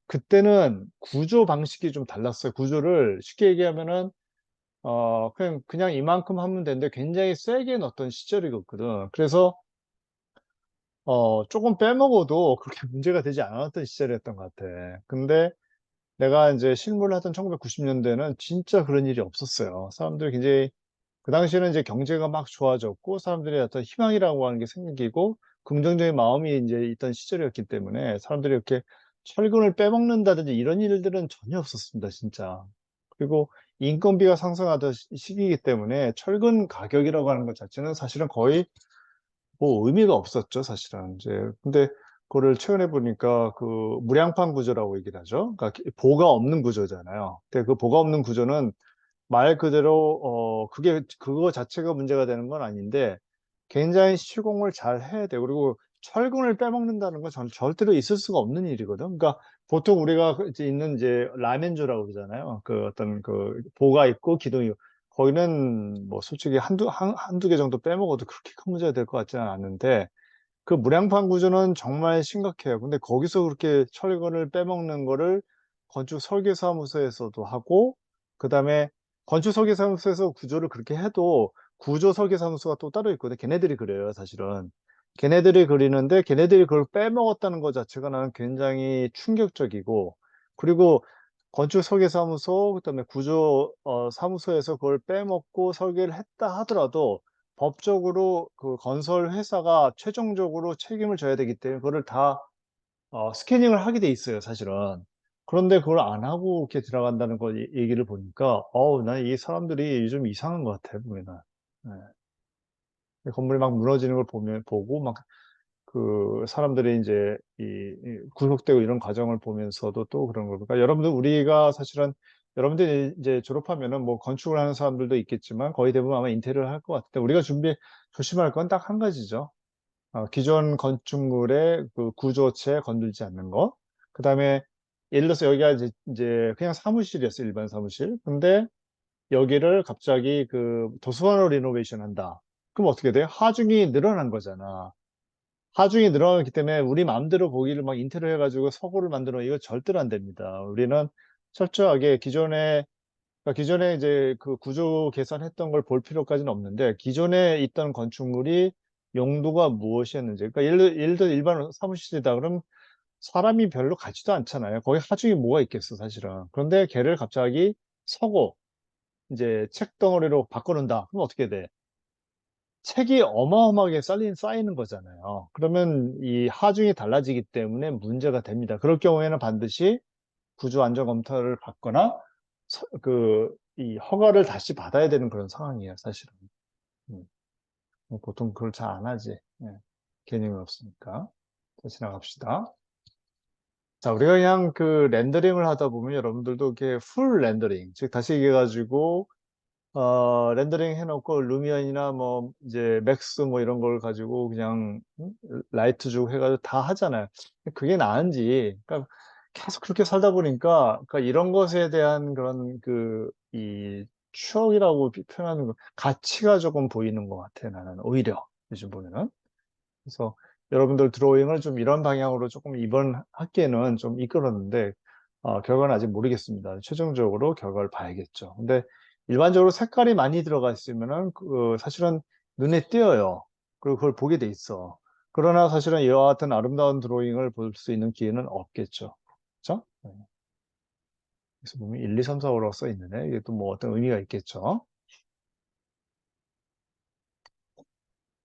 그때는 구조 방식이 좀 달랐어요. 구조를 쉽게 얘기하면은 그냥 이만큼 하면 되는데 굉장히 세게 넣었던 시절이거든. 그래서 조금 빼먹어도 그렇게 문제가 되지 않았던 시절이었던 것 같아. 근데 내가 이제 실무를 하던 1990년대는 진짜 그런 일이 없었어요. 사람들이 굉장히 그 당시에는 이제 경제가 막 좋아졌고 사람들이 어떤 희망이라고 하는 게 생기고 긍정적인 마음이 이제 있던 시절이었기 때문에 사람들이 이렇게 철근을 빼먹는다든지 이런 일들은 전혀 없었습니다, 진짜. 그리고 인건비가 상승하던 시기이기 때문에 철근 가격이라고 하는 것 자체는 사실은 거의 뭐 의미가 없었죠, 사실은. 이제 근데 그거를 최근에 보니까 그 무량판 구조라고 얘기를 하죠. 그러니까 보가 없는 구조잖아요. 근데 그 보가 없는 구조는 말 그대로 그게 그거 자체가 문제가 되는 건 아닌데 굉장히 시공을 잘 해야 돼요. 그리고 철근을 빼먹는다는 건 절대로 있을 수가 없는 일이거든. 그러니까 보통 우리가 이제 있는 이제 라멘조라고 그러잖아요. 그 어떤 그 보가 있고 기둥이 있고. 거기는 뭐 솔직히 한두 개 정도 빼먹어도 그렇게 큰 문제가 될 것 같지는 않은데 그 무량판 구조는 정말 심각해요. 근데 거기서 그렇게 철근을 빼먹는 거를 건축 설계사무소에서도 하고, 그 다음에 건축 설계사무소에서 구조를 그렇게 해도 구조 설계사무소가 또 따로 있거든요. 걔네들이 그래요, 사실은. 걔네들이 그리는데 걔네들이 그걸 빼먹었다는 것 자체가 나는 굉장히 충격적이고, 그리고 건축 설계사무소, 그다음에 구조 사무소에서 그걸 빼먹고 설계를 했다 하더라도 법적으로 그 건설 회사가 최종적으로 책임을 져야 되기 때문에 그거를 다 스캐닝을 하게 돼 있어요, 사실은. 그런데 그걸 안 하고 이렇게 들어간다는 거 얘기를 보니까 난 이 사람들이 요즘 이상한 것 같아 보면은. 건물이 막 무너지는 걸 보고 막 그 사람들이 이제 이 구속되고 이런 과정을 보면서도 또 그런 거. 그러니까 여러분들 우리가 사실은 여러분들이 이제 졸업하면은 뭐 건축을 하는 사람들도 있겠지만 거의 대부분 아마 인테리어를 할 것 같은데 우리가 조심할 건 딱 한 가지죠. 기존 건축물의 그 구조체 건들지 않는 거. 그다음에 예를 들어서 여기가 이제 그냥 사무실이었어요, 일반 사무실. 근데 여기를 갑자기 그 도서관으로 리노베이션 한다. 그럼 어떻게 돼요? 하중이 늘어난 거잖아. 하중이 늘어나기 때문에 우리 마음대로 거기를 막 인테리어 해가지고 서고를 만들어 이거 절대로 안 됩니다. 우리는 철저하게 그러니까 기존에 이제 그 구조 계산했던 걸 볼 필요까지는 없는데 기존에 있던 건축물이 용도가 무엇이었는지 그러니까 예를 들어 일반 사무실이다 그럼 사람이 별로 가지도 않잖아요. 거기 하중이 뭐가 있겠어 사실은. 그런데 걔를 갑자기 서고 이제 책 덩어리로 바꿔놓는다. 그럼 어떻게 돼? 책이 어마어마하게 쌓이는 거잖아요. 그러면 이 하중이 달라지기 때문에 문제가 됩니다. 그럴 경우에는 반드시 구조 안전 검토를 받거나 이 허가를 다시 받아야 되는 그런 상황이에요, 사실은. 음, 보통 그걸 잘 안 하지. 개념이 없으니까. 자, 지나갑시다. 자, 우리가 그냥 그 렌더링을 하다 보면 여러분들도 이렇게 풀 렌더링, 즉 다시 얘기해가지고 렌더링 해놓고 루미언이나 뭐 이제 맥스 뭐 이런 걸 가지고 그냥 라이트 주고 해가지고 다 하잖아요. 그게 나은지, 그러니까 계속 그렇게 살다 보니까 그러니까 이런 것에 대한 그런 이 추억이라고 표현하는 거 가치가 조금 보이는 것 같아 나는 오히려 요즘 보면은. 그래서 여러분들 드로잉을 좀 이런 방향으로 조금 이번 학기에는 좀 이끌었는데 결과는 아직 모르겠습니다. 최종적으로 결과를 봐야겠죠. 근데 일반적으로 색깔이 많이 들어가 있으면은 사실은 눈에 띄어요. 그리고 그걸 보게 돼 있어. 그러나 사실은 이와 같은 아름다운 드로잉을 볼 수 있는 기회는 없겠죠. 그렇죠? 그래서 보면 1, 2, 3, 4, 5라고 써 있는데 이게 또 뭐 어떤 의미가 있겠죠.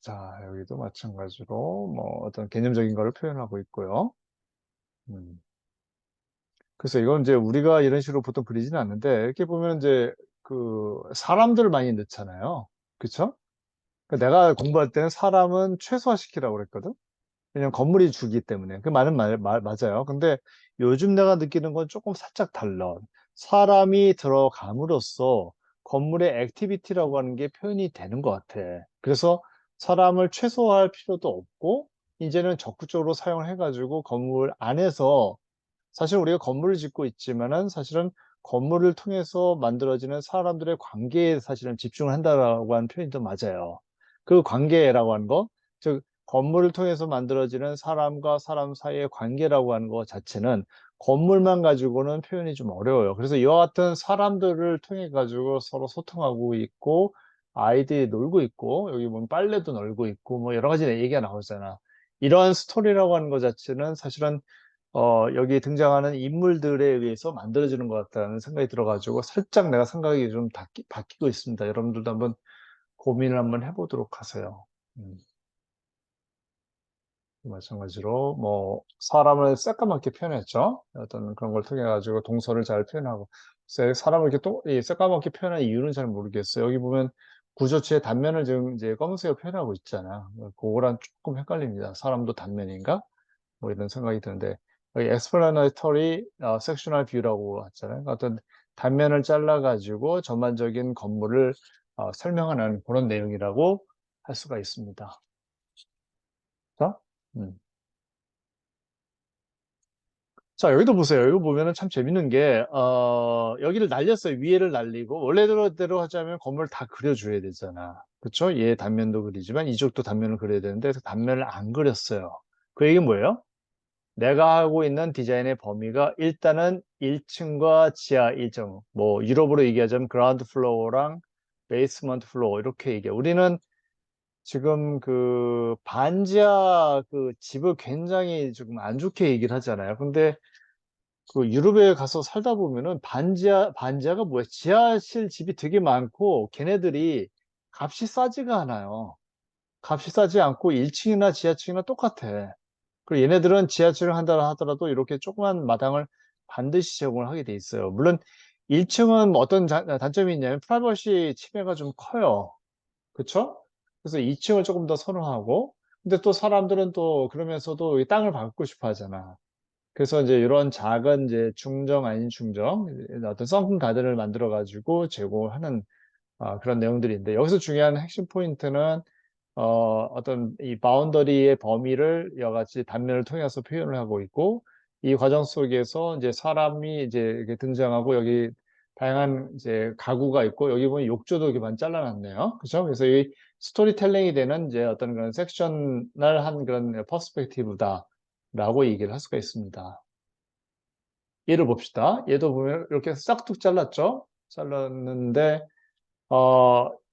자, 여기도 마찬가지로 뭐 어떤 개념적인 거를 표현하고 있고요. 음. 그래서 이건 이제 우리가 이런 식으로 보통 그리지는 않는데, 이렇게 보면 이제 그 사람들을 많이 넣잖아요. 그쵸? 그러니까 내가 공부할 때는 사람은 최소화시키라고 그랬거든. 왜냐면 건물이 주기 때문에. 그 말은 맞아요. 근데 요즘 내가 느끼는 건 조금 살짝 달라. 사람이 들어감으로써 건물의 액티비티라고 하는 게 표현이 되는 것 같아. 그래서 사람을 최소화할 필요도 없고, 이제는 적극적으로 사용을 해가지고 건물 안에서 사실 우리가 건물을 짓고 있지만은 사실은 건물을 통해서 만들어지는 사람들의 관계에 사실은 집중을 한다라고 하는 표현이 더 맞아요. 그 관계라고 하는 거, 즉 건물을 통해서 만들어지는 사람과 사람 사이의 관계라고 하는 것 자체는 건물만 가지고는 표현이 좀 어려워요. 그래서 이와 같은 사람들을 통해 가지고 서로 소통하고 있고 아이들이 놀고 있고 여기 보면 빨래도 널고 있고 뭐 여러 가지 얘기가 나오잖아. 이러한 스토리라고 하는 것 자체는 사실은 여기 등장하는 인물들에 의해서 만들어지는 것 같다는 생각이 들어가지고 살짝 내가 생각이 좀 바뀌고 있습니다. 여러분들도 한번 고민을 한번 해보도록 하세요. 음, 마찬가지로 뭐 사람을 새까맣게 표현했죠. 어떤 그런 걸 통해 가지고 동서를 잘 표현하고 글쎄, 사람을 이렇게 또 이 새까맣게 표현한 이유는 잘 모르겠어요. 여기 보면 구조체의 단면을 지금 이제 검은색으로 표현하고 있잖아. 그거랑 조금 헷갈립니다. 사람도 단면인가? 뭐 이런 생각이 드는데 여기 explanatory sectional view라고 했잖아요. 어떤 단면을 잘라 가지고 전반적인 건물을 설명하는 그런 내용이라고 할 수가 있습니다. 자, 음. 자, 여기도 보세요. 여기 보면은 참 재밌는 게, 여기를 날렸어요. 위에를 날리고. 원래대로 하자면 건물을 다 그려줘야 되잖아. 그쵸? 얘 단면도 그리지만 이쪽도 단면을 그려야 되는데, 그 단면을 안 그렸어요. 그 얘기는 뭐예요? 내가 하고 있는 디자인의 범위가 일단은 1층과 지하 1층, 뭐 유럽으로 얘기하자면 그라운드 플로어랑 베이스먼트 플로어 이렇게 얘기해. 우리는 지금 그 반지하 그 집을 굉장히 조금 안 좋게 얘기를 하잖아요. 근데 그 유럽에 가서 살다 보면은 반지하가 뭐야? 지하실 집이 되게 많고 걔네들이 값이 싸지가 않아요. 값이 싸지 않고 1층이나 지하층이나 똑같아. 그리고 얘네들은 지하철을 한다 하더라도 이렇게 조그만 마당을 반드시 제공을 하게 돼 있어요. 물론 1층은 어떤 단점이 있냐면 프라이버시 침해가 좀 커요. 그쵸? 그래서 2층을 조금 더 선호하고 근데 또 사람들은 또 그러면서도 이 땅을 받고 싶어 하잖아. 그래서 이제 이런 작은 이제 중정 아닌 중정 어떤 썬큰 가든을 만들어 가지고 제공하는 그런 내용들인데 여기서 중요한 핵심 포인트는 어떤 이 바운더리의 범위를 여같이 단면을 통해서 표현을 하고 있고 이 과정 속에서 이제 사람이 이제 이렇게 등장하고 여기 다양한 이제 가구가 있고 여기 보면 욕조도 이렇게 많이 잘라놨네요. 그렇죠? 그래서 이 스토리텔링이 되는 이제 어떤 그런 섹셔널 한 그런 퍼스펙티브다라고 얘기를 할 수가 있습니다. 얘를 봅시다. 얘도 보면 이렇게 싹둑 잘랐죠? 잘랐는데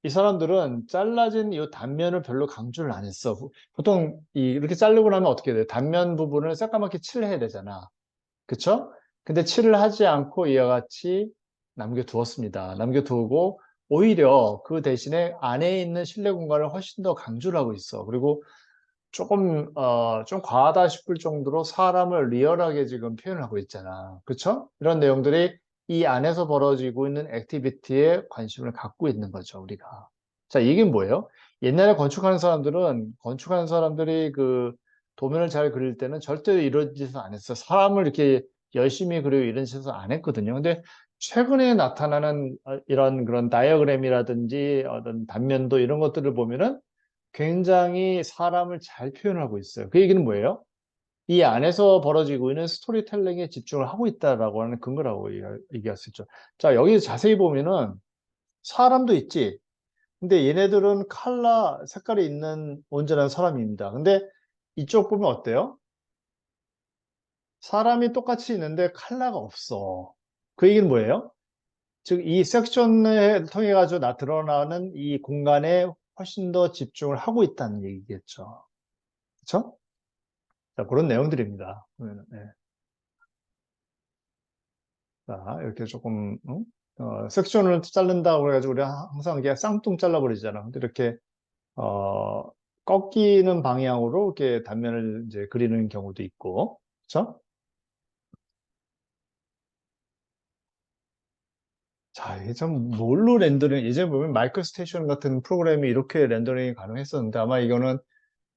이 사람들은 잘라진 이 단면을 별로 강조를 안 했어. 보통 이렇게 자르고 나면 어떻게 돼요? 단면 부분을 새까맣게 칠해야 되잖아. 그쵸? 근데 칠을 하지 않고 이와 같이 남겨두었습니다. 남겨두고 오히려 그 대신에 안에 있는 실내 공간을 훨씬 더 강조를 하고 있어. 그리고 조금 좀 과하다 싶을 정도로 사람을 리얼하게 지금 표현하고 있잖아. 그쵸? 이런 내용들이 이 안에서 벌어지고 있는 액티비티에 관심을 갖고 있는 거죠, 우리가. 자, 이게 뭐예요? 옛날에 건축하는 사람들이 그 도면을 잘 그릴 때는 절대로 이런 짓을 안 했어요. 사람을 이렇게 열심히 그리고 이런 짓을 안 했거든요. 근데 최근에 나타나는 이런 그런 다이어그램이라든지 어떤 단면도 이런 것들을 보면은 굉장히 사람을 잘 표현하고 있어요. 그 얘기는 뭐예요? 이 안에서 벌어지고 있는 스토리텔링에 집중을 하고 있다라고 하는 근거라고 얘기할 수 있죠. 자, 여기 자세히 보면은 사람도 있지. 근데 얘네들은 칼라 색깔이 있는 온전한 사람입니다. 근데 이쪽 보면 어때요? 사람이 똑같이 있는데 칼라가 없어. 그 얘기는 뭐예요? 즉, 이 섹션을 통해 가지고 드러나는 이 공간에 훨씬 더 집중을 하고 있다는 얘기겠죠. 그렇죠? 자, 그런 내용들입니다. 보면은, 네. 자, 이렇게 조금, 섹션을 자른다고 해가지고 우리 항상 그냥 쌍뚱 잘라버리잖아. 근데 이렇게, 어, 꺾이는 방향으로 이렇게 단면을 이제 그리는 경우도 있고, 그쵸? 자, 이게 참 뭘로 렌더링, 예전에 보면 마이크로 스테이션 같은 프로그램이 이렇게 렌더링이 가능했었는데 아마 이거는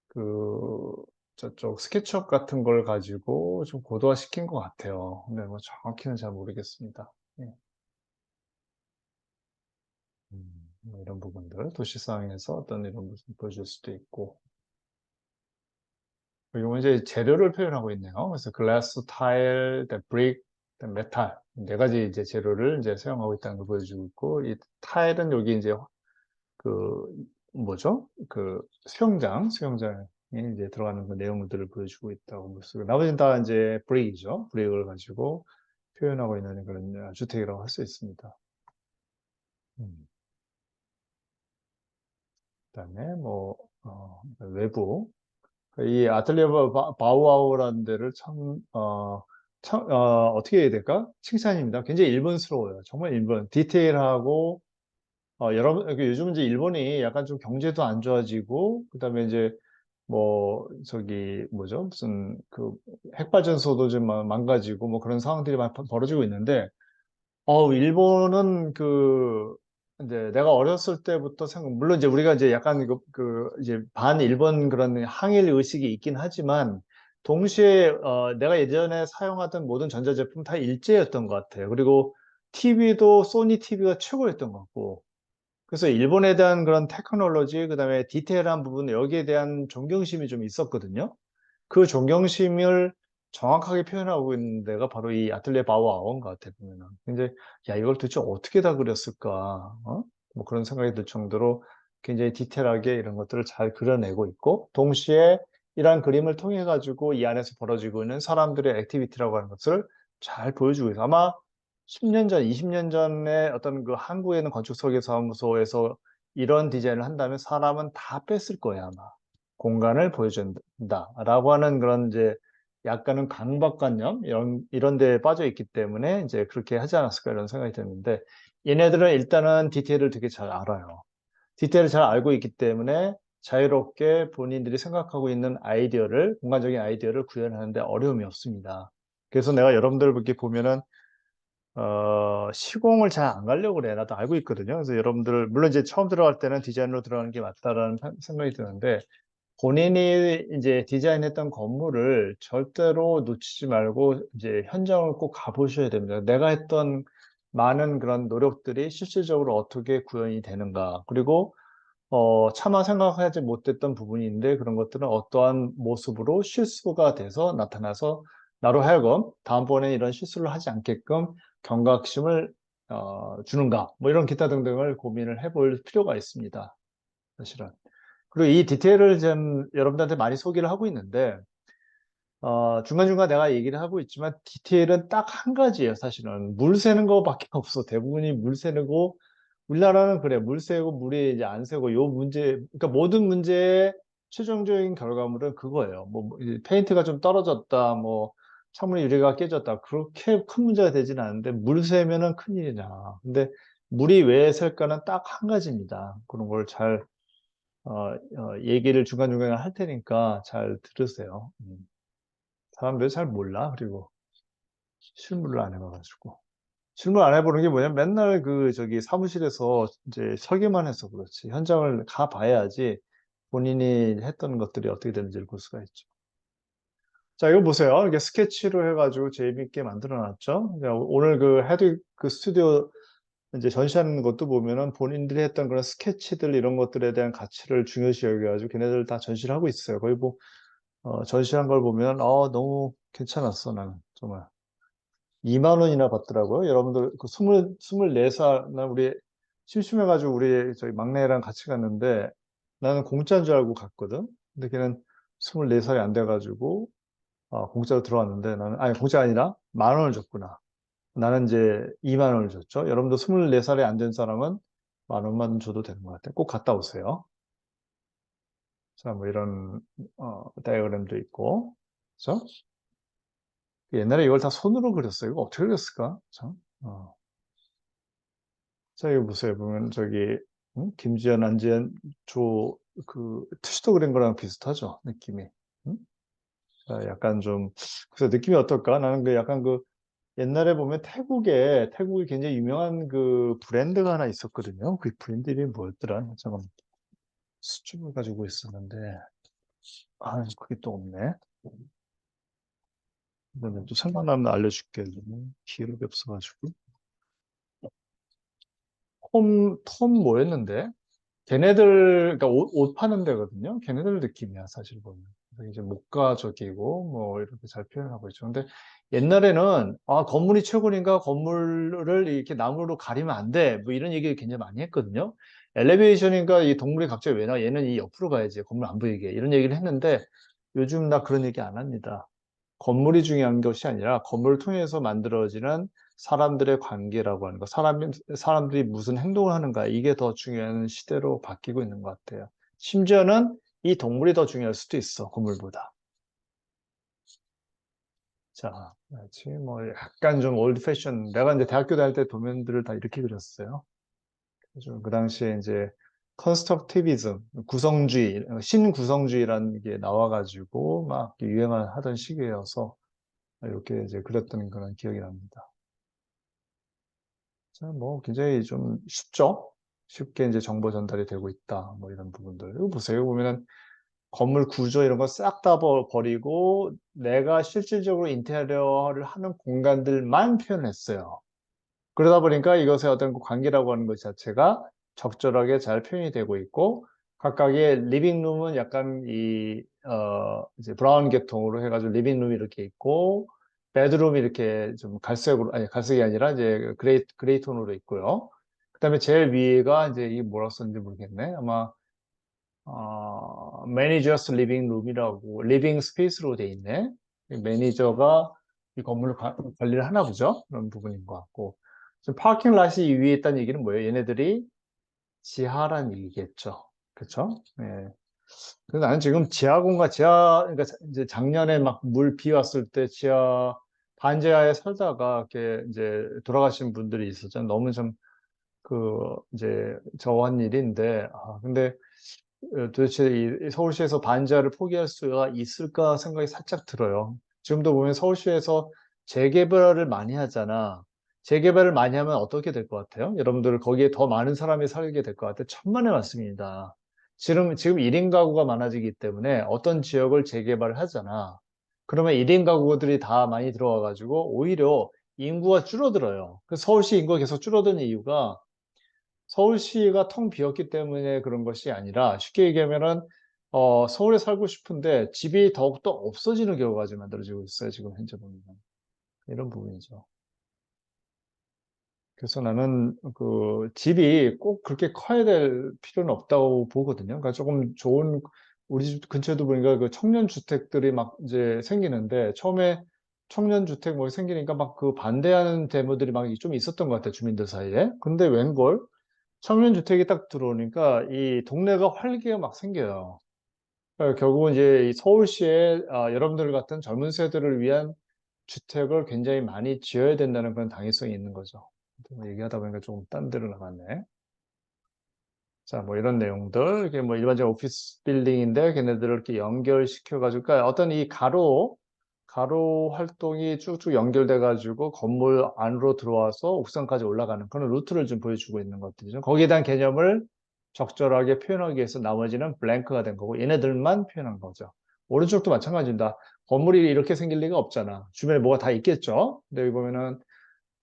그 저쪽 스케치업 같은 걸 가지고 좀 고도화시킨 것 같아요. 근데 뭐 정확히는 잘 모르겠습니다. 예. 뭐 이런 부분들, 도시상에서 어떤 이런 모습을 보여줄 수도 있고. 그리고 이제 재료를 표현하고 있네요. 그래서 글라스, 타일, 브릭, 메탈 네 가지 이제 재료를 이제 사용하고 있다는 걸 보여주고 있고, 이 타일은 여기 이제 그 뭐죠? 그 수영장에 이제 들어가는 그 내용들을 보여주고 있다고 볼 수. 나머지는 다 이제 브릭이죠. 브릭을 가지고 표현하고 있는 그런 주택이라고 할 수 있습니다. 음. 그다음에 뭐 외부 이 아틀리에 바우아우라는 데를 어떻게 해야 될까? 칭찬입니다. 굉장히 일본스러워요. 정말 일본 디테일하고 여러분 요즘 이제 일본이 약간 좀 경제도 안 좋아지고 그다음에 이제 뭐 저기 뭐죠? 무슨 그 핵발전소도 좀 망가지고 뭐 그런 상황들이 많이 벌어지고 있는데 일본은 이제 내가 어렸을 때부터 물론 이제 우리가 이제 약간 이제 반일본 그런 항일 의식이 있긴 하지만 동시에 내가 예전에 사용하던 모든 전자제품 다 일제였던 것 같아요. 그리고 TV도 소니 TV가 최고였던 것 같고. 그래서 일본에 대한 그런 테크놀로지, 그다음에 디테일한 부분, 여기에 대한 존경심이 좀 있었거든요. 그 존경심을 정확하게 표현하고 있는 데가 바로 이 아틀리에 바우아우인 것 같아요, 보면은. 근데, 야, 이걸 도대체 어떻게 다 그렸을까? 뭐 그런 생각이 들 정도로 굉장히 디테일하게 이런 것들을 잘 그려내고 있고, 동시에 이러한 그림을 통해 가지고 이 안에서 벌어지고 있는 사람들의 액티비티라고 하는 것을 잘 보여주고 있어요. 아마 10년 전, 20년 전에 어떤 그 한국에 있는 건축 설계 사무소에서 이런 디자인을 한다면 사람은 다 뺐을 거예요, 아마. 공간을 보여준다라고 하는 그런 이제 약간은 강박관념 이런 데에 빠져 있기 때문에 이제 그렇게 하지 않았을까 이런 생각이 드는데 얘네들은 일단은 디테일을 되게 잘 알아요. 디테일을 잘 알고 있기 때문에 자유롭게 본인들이 생각하고 있는 공간적인 아이디어를 구현하는데 어려움이 없습니다. 그래서 내가 여러분들 이렇게 보면은 시공을 잘 안 가려고 그래. 나도 알고 있거든요. 그래서 여러분들 물론 이제 처음 들어갈 때는 디자인으로 들어가는 게 맞다라는 생각이 드는데 본인이 이제 디자인했던 건물을 절대로 놓치지 말고 이제 현장을 꼭 가보셔야 됩니다. 내가 했던 많은 그런 노력들이 실질적으로 어떻게 구현이 되는가. 그리고 차마 생각하지 못했던 부분인데 그런 것들은 어떠한 모습으로 실수가 돼서 나타나서 나로 하여금 다음번에 이런 실수를 하지 않게끔 경각심을 주는가. 뭐 이런 기타 등등을 고민을 해볼 필요가 있습니다. 사실은. 그리고 이 디테일을 좀 여러분들한테 많이 소개를 하고 있는데, 중간중간 내가 얘기를 하고 있지만 디테일은 딱 한 가지예요, 사실은. 물 새는 거밖에 없어. 대부분이 물 새는 거. 우리나라는 그래. 물 새고 물이 이제 안 새고 요 문제, 그러니까 모든 문제의 최종적인 결과물은 그거예요. 이제 페인트가 좀 떨어졌다, 뭐, 창문 유리가 깨졌다. 그렇게 큰 문제가 되지는 않는데 물 새면은 큰일이냐. 근데 물이 왜 셀까는 딱 한 가지입니다. 그런 걸잘 얘기를 중간중간에 할 테니까 잘 들으세요. 사람들이 잘 몰라. 그리고 실물을 안 해봐가지고. 실물 안 해보는 게 뭐냐면 맨날 저기 사무실에서 이제 설계만 해서 그렇지. 현장을 가봐야지 본인이 했던 것들이 어떻게 되는지를 볼 수가 있죠. 자, 이거 보세요. 이게 스케치로 해가지고 재밌게 만들어 놨죠. 오늘 헤드 스튜디오 이제 전시하는 것도 보면은 본인들이 했던 그런 스케치들 이런 것들에 대한 가치를 중요시 여겨가지고 걔네들 다 전시를 하고 있어요. 거의 뭐 전시한 걸 보면 너무 괜찮았어 나는 정말 2만 원이나 받더라고요. 여러분들 그 24살 나 우리 심심해가지고 우리 저희 막내랑 같이 갔는데 나는 공짜인 줄 알고 갔거든. 근데 걔는 24살이 안 돼가지고 공짜로 들어왔는데 나는 아니 공짜가 아니라 10,000원을 줬구나. 나는 이제 2만 원을 줬죠. 여러분도 24살이 안 된 사람은 10,000원만 줘도 되는 것 같아요. 꼭 갔다 오세요. 자, 뭐 이런 다이어그램도 있고, 그죠? 옛날에 이걸 다 손으로 그렸어요. 이거 어떻게 그렸을까? 참. 자, 이거 보세요. 보면 저기 김지연, 안지연, 투시도 그린 거랑 비슷하죠, 느낌이. 응? 자, 약간 좀 그래서 느낌이 어떨까? 나는 약간 옛날에 보면 태국에 굉장히 유명한 그 브랜드가 하나 있었거든요. 그 브랜드 이름이 뭐였더라? 잠깐 수줍을 가지고 있었는데, 아, 그게 또 없네. 그다음에 또 생각나면 알려줄게. 기억이 없어가지고. 톰 뭐였는데? 걔네들, 그러니까 옷 파는 데거든요. 걔네들 느낌이야, 사실 보면. 그래서 이제 목가적이고, 뭐, 이렇게 잘 표현하고 있죠. 근데 옛날에는, 아, 건물이 최고니까 건물을 이렇게 나무로 가리면 안 돼. 뭐 이런 얘기 굉장히 많이 했거든요. 엘리베이션인가 이 동물이 갑자기 왜 나와? 얘는 이 옆으로 가야지. 건물 안 보이게. 이런 얘기를 했는데, 요즘 나 그런 얘기 안 합니다. 건물이 중요한 것이 아니라 건물을 통해서 만들어지는 사람들의 관계라고 하는 거, 사람들이 무슨 행동을 하는가, 이게 더 중요한 시대로 바뀌고 있는 것 같아요. 심지어는 이 동물이 더 중요할 수도 있어, 건물보다. 자, 지금 뭐 약간 좀 올드 패션, 내가 이제 대학교 다닐 때 도면들을 다 이렇게 그렸어요. 그래서 그 당시에 이제 컨스트럭티비즘, 구성주의, 신구성주의라는 게 나와가지고 막 유행을 하던 시기여서 이렇게 이제 그렸던 그런 기억이 납니다. 자, 뭐 굉장히 좀 쉽죠? 쉽게 이제 정보 전달이 되고 있다. 뭐 이런 부분들. 이거 보세요. 보면은 건물 구조 이런 거 싹 다 버리고 내가 실질적으로 인테리어를 하는 공간들만 표현했어요. 그러다 보니까 이것의 어떤 그 관계라고 하는 것 자체가 적절하게 잘 표현이 되고 있고 각각의 리빙룸은 약간 이제 브라운 계통으로 해가지고 리빙룸이 이렇게 있고 베드룸이 이렇게 좀 갈색으로 아니 갈색이 아니라 이제 그레이 톤으로 있고요. 그다음에 제일 위에가 이제 이게 뭐라 썼는지 모르겠네. 아마 매니저스 리빙 룸이라고 리빙 스페이스로 돼 있네. 매니저가 이 건물을 관리를 하나 보죠. 그런 부분인 것 같고. 지금 파킹 랏이 위에 있다는 얘기는 뭐예요? 얘네들이 지하란 얘기겠죠. 그렇죠? 예. 그래서 나는 지금 그러니까 이제 작년에 막 물 비 왔을 때 반지하에 살다가 이렇게 이제 돌아가신 분들이 있었잖아요. 너무 좀 이제 저한 일인데, 근데 도대체 이 서울시에서 반지하를 포기할 수가 있을까 생각이 살짝 들어요. 지금도 보면 서울시에서 재개발을 많이 하잖아. 재개발을 많이 하면 어떻게 될 것 같아요? 여러분들 거기에 더 많은 사람이 살게 될 것 같아요. 천만의 말씀입니다. 지금 1인 가구가 많아지기 때문에 어떤 지역을 재개발을 하잖아. 그러면 1인 가구들이 다 많이 들어와 가지고 오히려 인구가 줄어들어요. 그 서울시 인구가 계속 줄어드는 이유가 서울시가 텅 비었기 때문에 그런 것이 아니라 쉽게 얘기하면은 서울에 살고 싶은데 집이 더욱더 없어지는 결과가 지금 만들어지고 있어요. 지금 현재 보면 이런 부분이죠. 그래서 나는 그 집이 꼭 그렇게 커야 될 필요는 없다고 보거든요. 그러니까 조금 좋은 우리 집 근처에도 보니까 그 청년 주택들이 막 이제 생기는데 처음에 청년 주택 뭐 생기니까 막 그 반대하는 데모들이 막 좀 있었던 것 같아요. 주민들 사이에. 근데 웬걸 청년 주택이 딱 들어오니까 이 동네가 활기가 막 생겨요. 결국은 이제 이 서울시에 여러분들 같은 젊은 세대를 위한 주택을 굉장히 많이 지어야 된다는 그런 당위성이 있는 거죠. 뭐 얘기하다 보니까 조금 딴 데로 나갔네. 자, 뭐 이런 내용들, 이게 뭐 일반적인 오피스 빌딩인데 걔네들을 이렇게 연결시켜가지고, 그러니까 어떤 이 가로 활동이 쭉쭉 연결돼가지고 건물 안으로 들어와서 옥상까지 올라가는 그런 루트를 좀 보여주고 있는 것들이죠. 거기에 대한 개념을 적절하게 표현하기 위해서 나머지는 블랭크가 된 거고 얘네들만 표현한 거죠. 오른쪽도 마찬가지입니다. 건물이 이렇게 생길 리가 없잖아. 주변에 뭐가 다 있겠죠. 근데 여기 보면은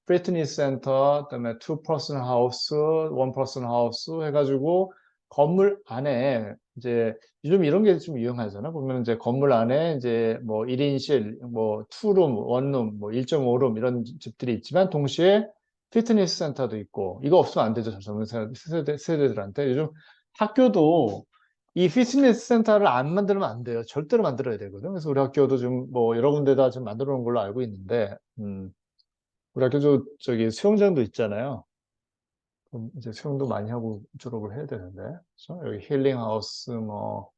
피트니스 센터, 그다음에 투 퍼슨 하우스, 원 퍼슨 하우스 해가지고 건물 안에 이제 요즘 이런 게 좀 유행하잖아. 보면 이제 건물 안에 이제 뭐 1인실, 뭐 투룸, 원룸, 뭐 1.5룸 이런 집들이 있지만 동시에 피트니스 센터도 있고 이거 없으면 안 되죠. 젊은 세대들한테 요즘 학교도 이 피트니스 센터를 안 만들면 안 돼요. 절대로 만들어야 되거든. 그래서 우리 학교도 좀 뭐 여러 군데다 좀 만들어 놓은 걸로 알고 있는데, 우리 학교도 저기 수영장도 있잖아요. 그럼 이제 수영도 많이 하고 졸업을 해야 되는데, 그렇죠? 여기 힐링하우스, 뭐,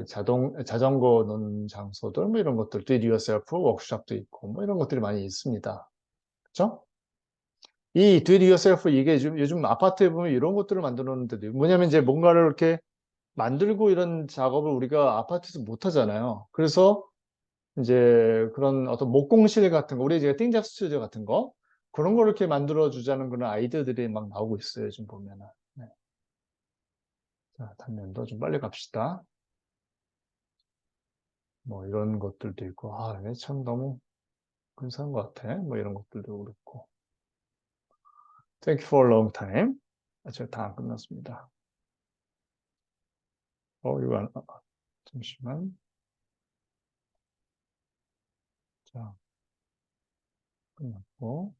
자전거 놓는 장소들, 뭐 이런 것들, do it yourself 워크숍도 있고, 뭐 이런 것들이 많이 있습니다. 그렇죠? 이 do it yourself 이게 요즘 아파트에 보면 이런 것들을 만들어 놓는데도 뭐냐면 이제 뭔가를 이렇게 만들고 이런 작업을 우리가 아파트에서 못 하잖아요. 그래서 이제 그런 어떤 목공실 같은 거, 우리 이제 띵잡 스튜디오 같은 거, 그런 걸 이렇게 만들어 주자는 그런 아이디어들이 막 나오고 있어요. 지금 보면은. 네. 자, 단면도 좀 빨리 갑시다. 뭐 이런 것들도 있고, 아, 이게 참 너무 근사한 것 같아. 뭐 이런 것들도 그렇고. Thank you for a long time. 아직 다 안 끝났습니다. 이거 잠시만. 자, 끝났고.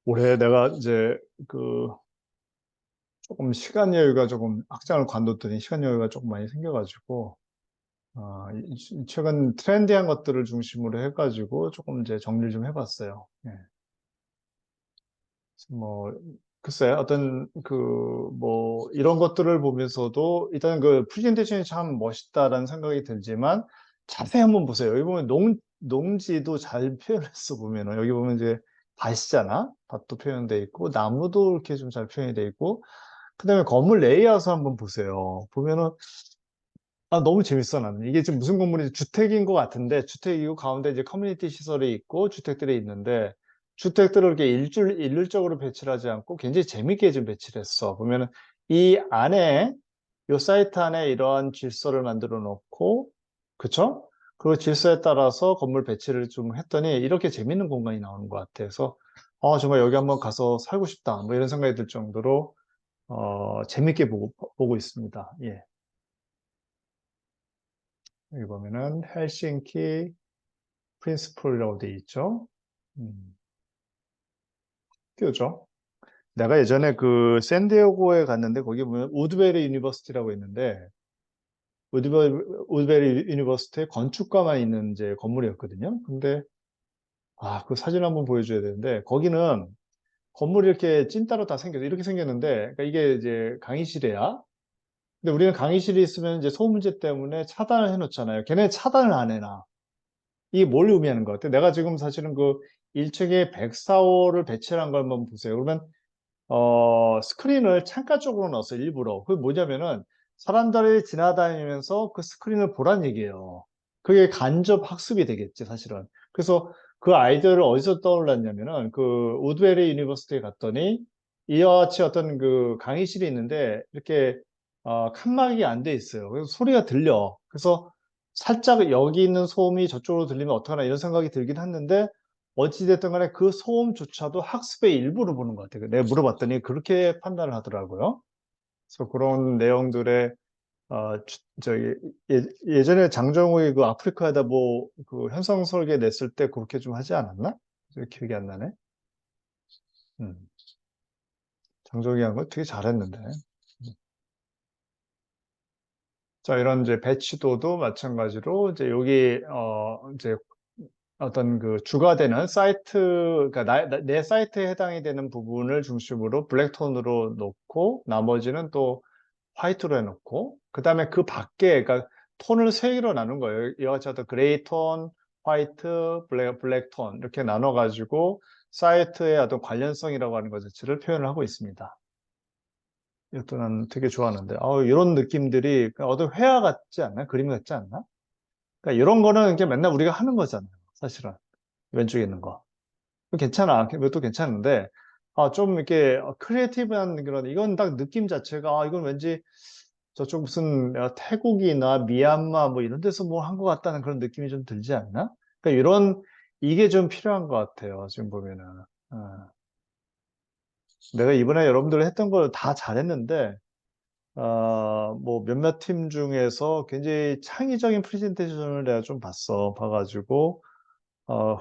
올해 내가 이제 그 조금 시간 여유가 조금 학장을 관뒀더니 시간 여유가 조금 많이 생겨가지고 최근 트렌디한 것들을 중심으로 해가지고 조금 이제 정리를 좀 해봤어요. 예. 뭐 글쎄 어떤 그 뭐 이런 것들을 보면서도 일단 그 프레젠테이션이 참 멋있다라는 생각이 들지만 자세히 한번 보세요. 여기 보면 농지도 잘 표현했어 보면은 여기 보면 이제 밭이잖아. 밭도 표현돼 있고 나무도 이렇게 좀 잘 표현이 돼 있고 그다음에 건물 레이아웃 한번 보세요. 보면은 너무 재밌어, 나는. 이게 지금 무슨 건물인지 주택인 것 같은데, 주택이고 가운데 이제 커뮤니티 시설이 있고, 주택들이 있는데, 주택들을 이렇게 일률적으로 배치를 하지 않고 굉장히 재밌게 좀 배치를 했어. 보면은 이 안에, 요 사이트 안에 이러한 질서를 만들어 놓고, 그쵸? 그 질서에 따라서 건물 배치를 좀 했더니 이렇게 재밌는 공간이 나오는 것 같아서, 정말 여기 한번 가서 살고 싶다. 뭐 이런 생각이 들 정도로, 재밌게 보고 있습니다. 예. 여기 보면은 헬싱키 프린스플이라고 돼 있죠. 음, 띄우죠. 내가 예전에 그 샌디에고에 갔는데 거기 보면 우드베리 유니버시티라고 있는데 우드베리, 우드베리 유니버시티에 건축가만 있는 이제 건물이었거든요. 근데 그 사진 한번 보여줘야 되는데 거기는 건물이 이렇게 찐따로 다 생겨서 이렇게 생겼는데 그러니까 이게 이제 강의실이야. 근데 우리는 강의실이 있으면 이제 소음 문제 때문에 차단을 해놓잖아요. 걔네 차단을 안 해놔. 이게 뭘 의미하는 것 같아요? 내가 지금 사실은 그 1층에 104호를 배치한 걸 한번 보세요. 그러면 스크린을 창가 쪽으로 넣었어요, 일부러. 그게 뭐냐면은 사람들이 지나다니면서 그 스크린을 보란 얘기예요. 그게 간접 학습이 되겠지, 사실은. 그래서 그 아이디어를 어디서 떠올랐냐면은 그 우드베리 유니버시티에 갔더니 이와 같이 어떤 그 강의실이 있는데 이렇게 칸막이가 안 돼 있어요. 그래서 소리가 들려. 그래서 살짝 여기 있는 소음이 저쪽으로 들리면 어떡하나 이런 생각이 들긴 했는데 어찌됐든 간에 그 소음조차도 학습의 일부로 보는 것 같아요. 내가 물어봤더니 그렇게 판단을 하더라고요. 그래서 그런 내용들의 저기 예전에 장정우의 그 아프리카에다 뭐 그 현상 설계 냈을 때 그렇게 좀 하지 않았나? 기억이 안 나네. 음. 장정우이 한 거 되게 잘했는데. 자, 이런 이제 배치도도 마찬가지로 이제 여기 이제 어떤 그 주가 되는 사이트, 그러니까 내 사이트에 해당이 되는 부분을 중심으로 블랙톤으로 놓고 나머지는 또 화이트로 해놓고 그 다음에 그 밖에 그러니까 톤을 세 개로 나눈 거예요. 이와 같이 어떤 그레이 톤, 화이트, 블랙 톤 이렇게 나눠가지고 사이트의 어떤 관련성이라고 하는 것 자체를 표현을 하고 있습니다. 이것도 난 되게 좋아하는데 이런 느낌들이 어떤 회화 같지 않나? 그림 같지 않나? 그러니까 이런 거는 이게 맨날 우리가 하는 거잖아요. 사실은 왼쪽에 있는 거. 괜찮아. 그것도 괜찮은데, 좀 이렇게 크리에이티브한 그런, 이건 딱 느낌 자체가, 이건 왠지 저쪽 무슨 태국이나 미얀마 뭐 이런 데서 뭐 한 것 같다는 그런 느낌이 좀 들지 않나? 그러니까 이게 좀 필요한 것 같아요. 지금 보면은. 어, 내가 이번에 여러분들 했던 걸 다 잘했는데, 뭐 몇몇 팀 중에서 굉장히 창의적인 프레젠테이션을 내가 좀 봐가지고,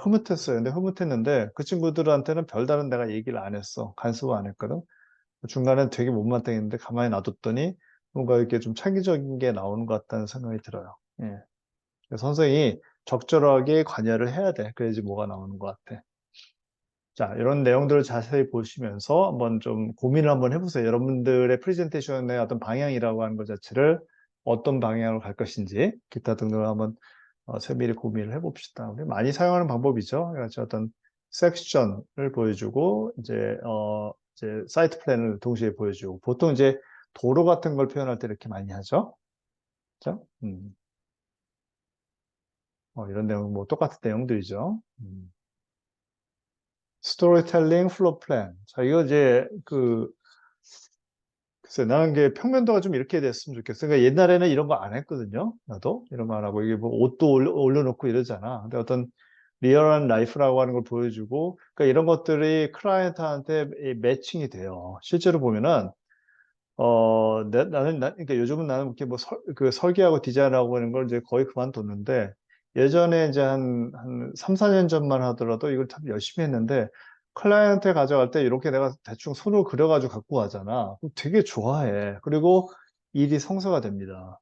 흐뭇했어요. 근데 흐뭇했는데 그 친구들한테는 별다른 내가 얘기를 안 했어. 간섭을 안 했거든. 중간에 되게 못마땅했는데 가만히 놔뒀더니 뭔가 이렇게 좀 창의적인 게 나오는 것 같다는 생각이 들어요. 예. 그래서 선생이 적절하게 관여를 해야 돼. 그래야지 뭐가 나오는 것 같아. 자, 이런 내용들을 자세히 보시면서 한번 좀 고민을 한번 해보세요. 여러분들의 프레젠테이션의 어떤 방향이라고 하는 것 자체를 어떤 방향으로 갈 것인지 기타 등등을 한번 세밀히 고민을 해봅시다. 우리 많이 사용하는 방법이죠. 그래서 어떤 섹션을 보여주고 이제 사이트 플랜을 동시에 보여주고 보통 이제 도로 같은 걸 표현할 때 이렇게 많이 하죠. 그죠? 이런 내용 뭐 똑같은 내용들이죠. 스토리텔링 플로 플랜. 자, 이거 이제 글쎄, 나는 게 평면도가 좀 이렇게 됐으면 좋겠어. 그러니까 옛날에는 이런 거 안 했거든요. 나도 이런 거 안 하고 이게 뭐 옷도 올려놓고 이러잖아. 근데 어떤 리얼한 라이프라고 하는 걸 보여주고, 그러니까 이런 것들이 클라이언트한테 이 매칭이 돼요. 실제로 보면은 그러니까 요즘은 나는 이렇게 뭐 그 설계하고 디자인하고 하는 걸 이제 거의 그만뒀는데, 예전에 이제 한 3, 4년 전만 하더라도 이걸 참 열심히 했는데, 클라이언트에 가져갈 때 이렇게 내가 대충 손으로 그려가지고 갖고 가잖아. 그럼 되게 좋아해. 그리고 일이 성사가 됩니다.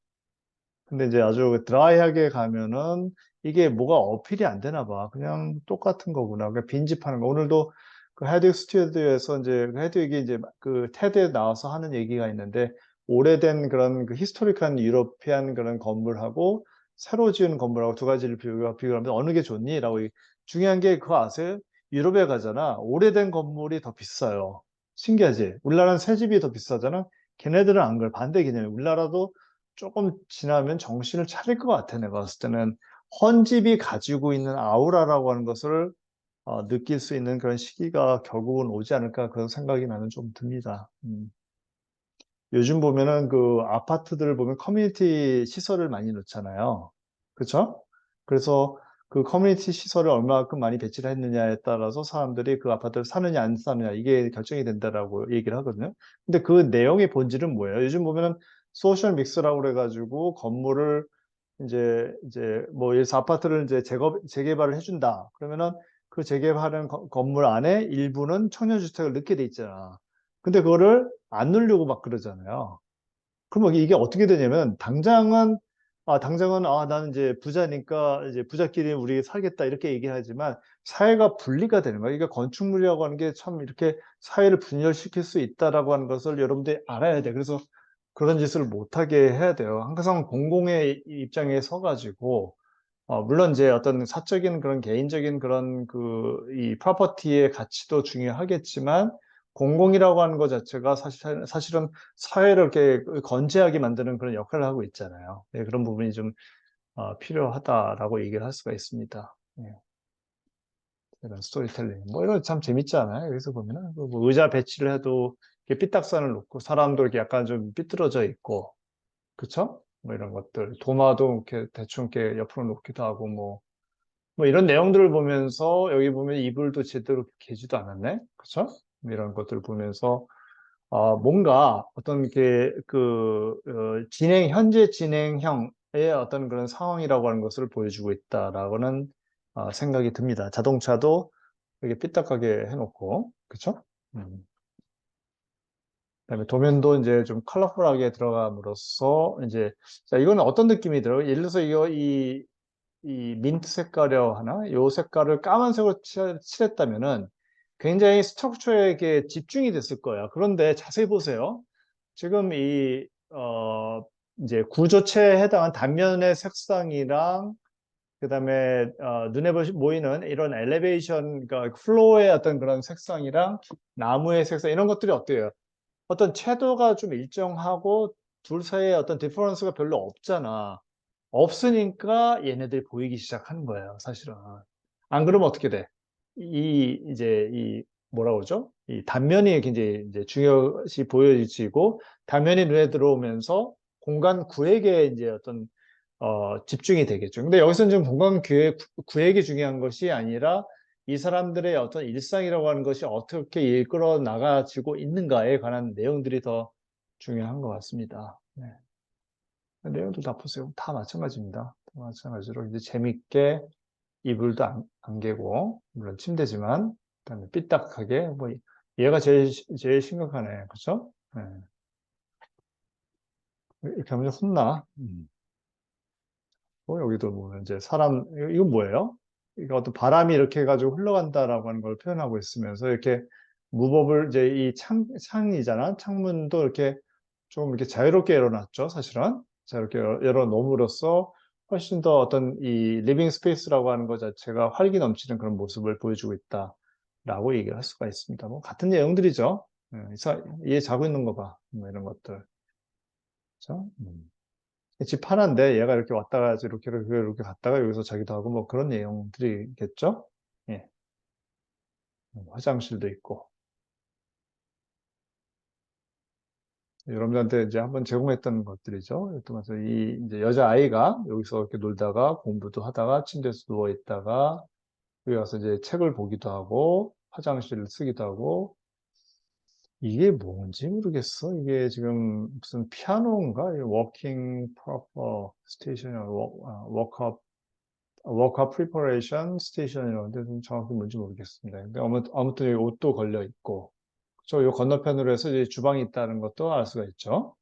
근데 이제 아주 드라이하게 가면은 이게 뭐가 어필이 안 되나 봐. 그냥 똑같은 거구나. 그냥 빈집하는 거. 오늘도 그 헤드윅 스튜디오에서 이제 그 헤드윅이 이제 그 테드에 나와서 하는 얘기가 있는데 오래된 그런 그 히스토리컬한 유러피안 그런 건물하고 새로 지은 건물하고 두 가지를 비교하면 어느 게 좋니? 라고 중요한 게 그거 아세요? 유럽에 가잖아. 오래된 건물이 더 비싸요. 신기하지? 우리나라는 새 집이 더 비싸잖아. 걔네들은 안 그래. 반대 개념이에요. 우리나라도 조금 지나면 정신을 차릴 것 같아. 내가 봤을 때는 헌집이 가지고 있는 아우라라고 하는 것을 느낄 수 있는 그런 시기가 결국은 오지 않을까 그런 생각이 나는 좀 듭니다. 요즘 보면은 그 아파트들 보면 커뮤니티 시설을 많이 넣잖아요. 그렇죠? 그래서 그 커뮤니티 시설을 얼마큼 많이 배치를 했느냐에 따라서 사람들이 그 아파트를 사느냐 안 사느냐 이게 결정이 된다라고 얘기를 하거든요. 근데 그 내용의 본질은 뭐예요? 요즘 보면은 소셜 믹스라고 그래가지고 건물을 이제 뭐 예를 들어서 아파트를 이제 재개발을 해준다. 그러면은 그 재개발한 건물 안에 일부는 청년주택을 넣게 돼 있잖아. 근데 그거를 안 넣으려고 막 그러잖아요. 그러면 이게 어떻게 되냐면 당장은 나는 이제 부자니까 이제 부자끼리 우리 살겠다 이렇게 얘기하지만 사회가 분리가 되는 거예요. 그러니까 건축물이라고 하는 게 참 이렇게 사회를 분열시킬 수 있다라고 하는 것을 여러분들이 알아야 돼. 그래서 그런 짓을 못하게 해야 돼요. 항상 공공의 입장에 서가지고 물론 이제 어떤 사적인 그런 개인적인 그런 이 프로퍼티의 가치도 중요하겠지만 공공이라고 하는 것 자체가 사실은 사회를 이렇게 건재하게 만드는 그런 역할을 하고 있잖아요. 네, 그런 부분이 좀 필요하다라고 얘기를 할 수가 있습니다. 네, 이런 스토리텔링. 뭐 이거 참 재밌지 않아요? 여기서 보면은 그뭐 의자 배치를 해도 이렇게 삐딱선을 놓고 사람도 이렇게 약간 좀 삐뚤어져 있고, 그쵸? 뭐 이런 것들. 도마도 이렇게 대충 이렇게 옆으로 놓기도 하고 뭐 이런 내용들을 보면서 여기 보면 이불도 제대로 개지도 않았네. 그쵸? 뭐 이런 것들을 보면서 뭔가 어떤 현재 진행형의 어떤 그런 상황이라고 하는 것을 보여주고 있다라고는 생각이 듭니다. 자동차도 이렇게 삐딱하게 해놓고, 그쵸? 음. 그다음에 도면도 이제 좀 컬러풀하게 들어감으로써 이제 자 이거는 어떤 느낌이 들어요? 예를 들어서 이 민트 색깔이라고 하나? 요 색깔을 까만색으로 칠했다면은 굉장히 스트럭처에게 집중이 됐을 거야. 그런데 자세히 보세요. 지금 이제 구조체에 해당한 단면의 색상이랑 그다음에 눈에 보이는 이런 엘리베이션, 그러니까 플로어의 어떤 그런 색상이랑 나무의 색상 이런 것들이 어때요? 어떤 채도가 좀 일정하고 둘 사이에 어떤 디퍼런스가 별로 없잖아. 없으니까 얘네들이 보이기 시작하는 거예요, 사실은. 안 그러면 어떻게 돼? 이 뭐라 그러죠? 이 단면이 굉장히 이제 중요시 보여지고 단면이 눈에 들어오면서 공간 구획에 이제 어떤 집중이 되겠죠. 근데 여기서는 지금 구획이 중요한 것이 아니라 이 사람들의 어떤 일상이라고 하는 것이 어떻게 이끌어 나가지고 있는가에 관한 내용들이 더 중요한 것 같습니다. 네. 내용도 다 보세요. 다 마찬가지입니다. 다 마찬가지로 이제 재밌게 이불도 안 개고, 물론 침대지만, 그다음에 삐딱하게, 뭐, 얘가 제일 심각하네. 그죠? 네. 이렇게 하면 혼나. 여기도 보면 이제 이건 뭐예요? 그러니까 어떤 바람이 이렇게 해가지고 흘러간다라고 하는 걸 표현하고 있으면서 이렇게 무법을 이제 이 창이잖아. 창문도 이렇게 좀 이렇게 자유롭게 열어놨죠. 사실은 자유롭게 열어놓음으로써 훨씬 더 어떤 이 리빙 스페이스라고 하는 것 자체가 활기 넘치는 그런 모습을 보여주고 있다라고 얘기를 할 수가 있습니다. 뭐 같은 내용들이죠. 얘 자고 있는 거 봐. 뭐 이런 것들. 그렇죠? 집 하나인데 얘가 이렇게 왔다가 이렇게 갔다가 여기서 자기도 하고 뭐 그런 내용들이겠죠? 예. 화장실도 있고. 여러분들한테 이제 한번 제공했던 것들이죠. 그래서 이 이제 여자아이가 여기서 이렇게 놀다가 공부도 하다가 침대에서 누워 있다가 여기 와서 이제 책을 보기도 하고 화장실을 쓰기도 하고 이게 뭔지 모르겠어. 이게 지금 무슨 피아노인가? 워킹 프로퍼 스테이션, 워크업 프리퍼레이션 스테이션이라는데 좀 정확히 뭔지 모르겠습니다. 근데 아무튼 여기 옷도 걸려 있고, 요 건너편으로 해서 이제 주방이 있다는 것도 알 수가 있죠.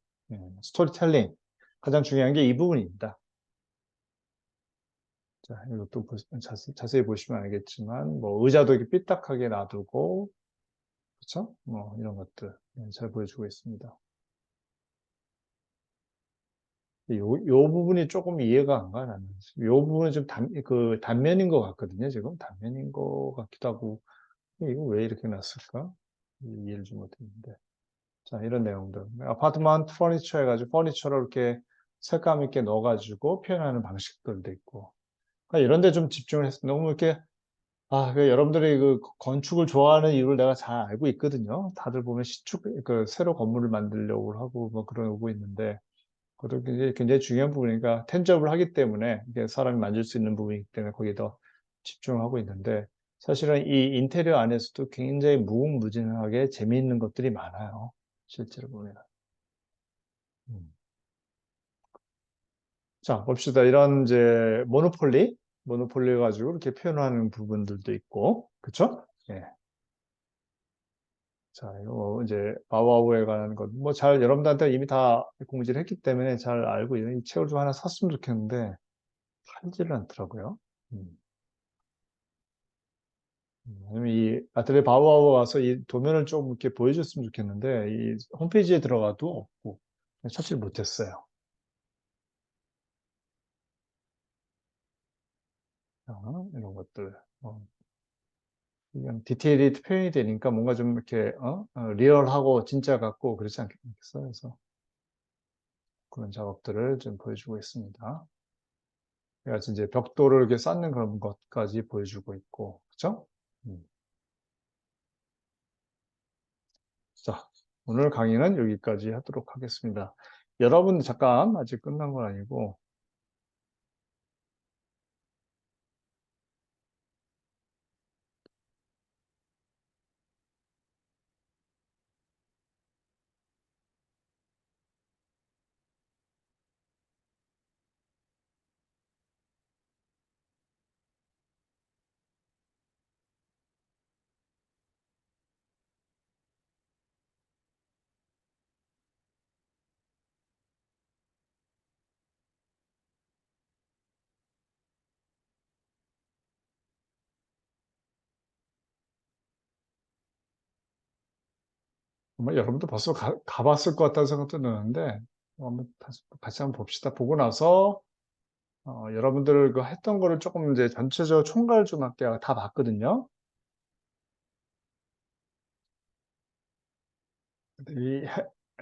스토리텔링. 가장 중요한 게 이 부분입니다. 자, 이것도 자세히 보시면 알겠지만, 뭐, 의자도 이렇게 삐딱하게 놔두고, 그렇죠? 뭐, 이런 것들 잘 보여주고 있습니다. 요 부분이 조금 이해가 안 가, 나는. 요 부분은 좀 단면인 것 같거든요, 지금. 단면인 것 같기도 하고, 이거 왜 이렇게 놨을까? 이해를 좀 못했는데. 자, 이런 내용들. 아파트먼트 퍼니처 해가지고, 퍼니처를 이렇게 색감 있게 넣어가지고 표현하는 방식들도 있고. 그러니까 이런 데 좀 집중을 했습니다. 너무 이렇게, 여러분들이 그 건축을 좋아하는 이유를 내가 잘 알고 있거든요. 다들 보면 새로 건물을 만들려고 하고, 뭐 그러고 있는데, 그것도 굉장히 중요한 부분이니까 텐저블 하기 때문에 이게 사람이 만질 수 있는 부분이기 때문에 거기에 더 집중하고 있는데 사실은 이 인테리어 안에서도 굉장히 무궁무진하게 재미있는 것들이 많아요. 실제로 보면. 음. 자, 봅시다. 이런 이제 모노폴리 가지고 이렇게 표현하는 부분들도 있고, 그쵸? 예. 자, 이거 이제 바우아우에 관한 것, 뭐 여러분들한테 이미 다 공지를 했기 때문에 잘 알고 있는 이 책을 좀 하나 샀으면 좋겠는데 팔지를 않더라고요. 음. 왜냐면 이 아틀레 바우아우 와서 이 도면을 좀 이렇게 보여줬으면 좋겠는데 이 홈페이지에 들어가도 없고 찾지를 못했어요. 이런 것들 그냥 디테일이 표현이 되니까 뭔가 좀 이렇게 리얼하고 진짜 같고 그렇지 않겠어요? 그래서 그런 작업들을 좀 보여주고 있습니다. 그래서 이제 벽돌을 이렇게 쌓는 그런 것까지 보여주고 있고, 그렇죠? 자, 오늘 강의는 여기까지 하도록 하겠습니다. 여러분 잠깐 아직 끝난 건 아니고 여러분도 벌써 가봤을 것 같다는 생각도 드는데 한번 같이 한번 봅시다. 보고 나서 여러분들 그 했던 거를 조금 이제 전체적으로 총괄 좀 할게요. 다 봤거든요. 이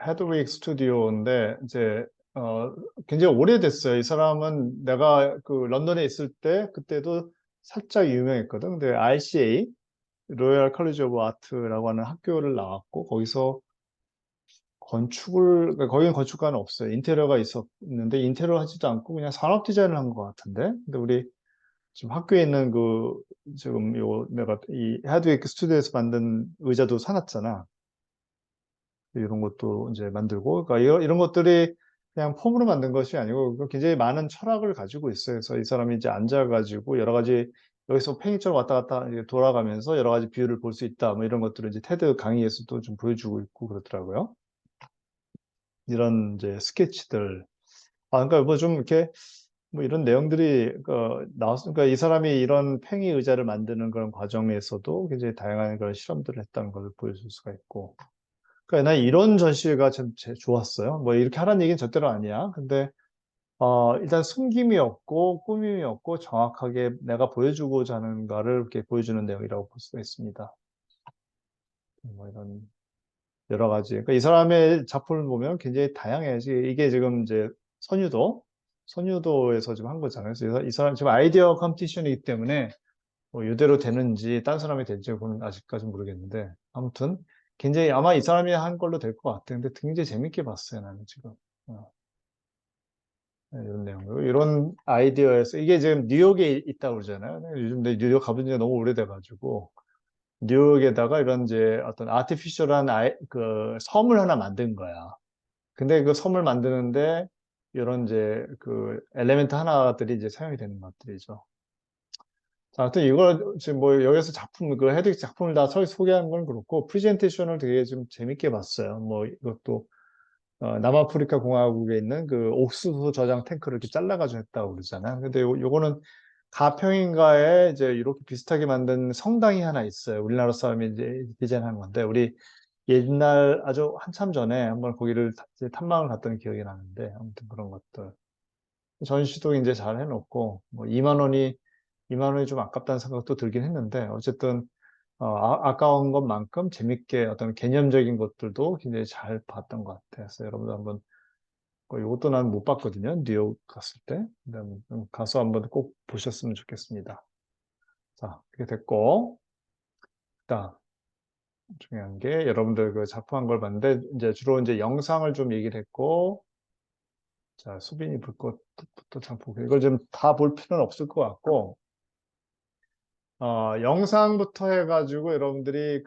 헤드윅 스튜디오인데 이제 어, 굉장히 오래됐어요. 이 사람은 내가 그 런던에 있을 때 그때도 살짝 유명했거든. 근데 RCA 로열 컬리지 오브 아트라고 하는 학교를 나왔고 거기서 그러니까 거기는 건축가는 없어요. 인테리어가 있었는데 인테리어 하지도 않고 그냥 산업 디자인을 한 것 같은데. 근데 우리 지금 학교에 있는 지금 내가 이 하드웨이 스튜디오에서 만든 의자도 사놨잖아. 이런 것도 이제 만들고, 그러니까 이런 것들이 그냥 폼으로 만든 것이 아니고 굉장히 많은 철학을 가지고 있어요. 그래서 이 사람이 이제 앉아가지고 여러 가지 여기서 팽이처럼 왔다 갔다 이제 돌아가면서 여러 가지 비율을 볼 수 있다. 뭐 이런 것들을 이제 테드 강의에서도 좀 보여주고 있고 그렇더라고요. 이런 이제 스케치들. 그러니까 뭐 좀 이렇게 뭐 이런 내용들이 나왔으니까 이 사람이 이런 팽이 의자를 만드는 그런 과정에서도 굉장히 다양한 그런 실험들을 했다는 걸 보여줄 수가 있고. 그러니까 난 이런 전시가 참 좋았어요. 뭐 이렇게 하라는 얘기는 절대로 아니야. 근데 일단 숨김이 없고 꾸밈이 없고 정확하게 내가 보여주고자 하는 거를 이렇게 보여주는 내용이라고 볼 수가 있습니다. 뭐 이런 여러 가지. 그러니까 이 사람의 작품을 보면 굉장히 다양해. 이게 지금 이제 선유도에서 지금 한 거잖아요. 그래서 이 사람 지금 아이디어 컴피티션이기 때문에 뭐 이대로 되는지 딴 사람이 될지 그건 아직까지 모르겠는데 아무튼 굉장히 아마 이 사람이 한 걸로 될 것 같아요. 근데 굉장히 재밌게 봤어요, 나는 지금. 어, 이런 내용으로 이런 아이디어에서 이게 지금 뉴욕에 있다고 그러잖아요. 요즘 내 뉴욕 가본 지가 너무 오래돼가지고 뉴욕에다가 이런 이제 어떤 아티피셜한 그 섬을 하나 만든 거야. 근데 그 섬을 만드는데 이런 이제 그 엘레멘트 하나들이 이제 사용이 되는 것들이죠. 자, 하여튼 이걸 지금 뭐 여기서 작품, 그 헤드 작품을 다 소개하는 건 그렇고 프레젠테이션을 되게 좀 재밌게 봤어요. 뭐 이것도 남아프리카 공화국에 있는 그 옥수수 저장 탱크를 이렇게 잘라가지고 했다고 그러잖아요. 근데 요거는 가평인가에 이제 이렇게 비슷하게 만든 성당이 하나 있어요. 우리나라 사람이 이제 디자인한 건데 우리 옛날 아주 한참 전에 한번 거기를 이제 탐방을 갔던 기억이 나는데 아무튼 그런 것들 전시도 이제 잘 해놓고 뭐 2만 원이 좀 아깝다는 생각도 들긴 했는데 어쨌든 아까운 것만큼 재밌게 어떤 개념적인 것들도 굉장히 잘 봤던 것 같아요. 그래서 여러분도 한번 이것도 난 못 봤거든요. 뉴욕 갔을 때. 근데 가서 한번 꼭 보셨으면 좋겠습니다. 자, 그게 됐고 그다음 중요한 게 여러분들 그 작품한 걸 봤는데 이제 주로 이제 영상을 좀 얘기를 했고 자, 수빈이 불꽃부터 장품 이걸 좀 다 볼 필요는 없을 것 같고 영상부터 해가지고 여러분들이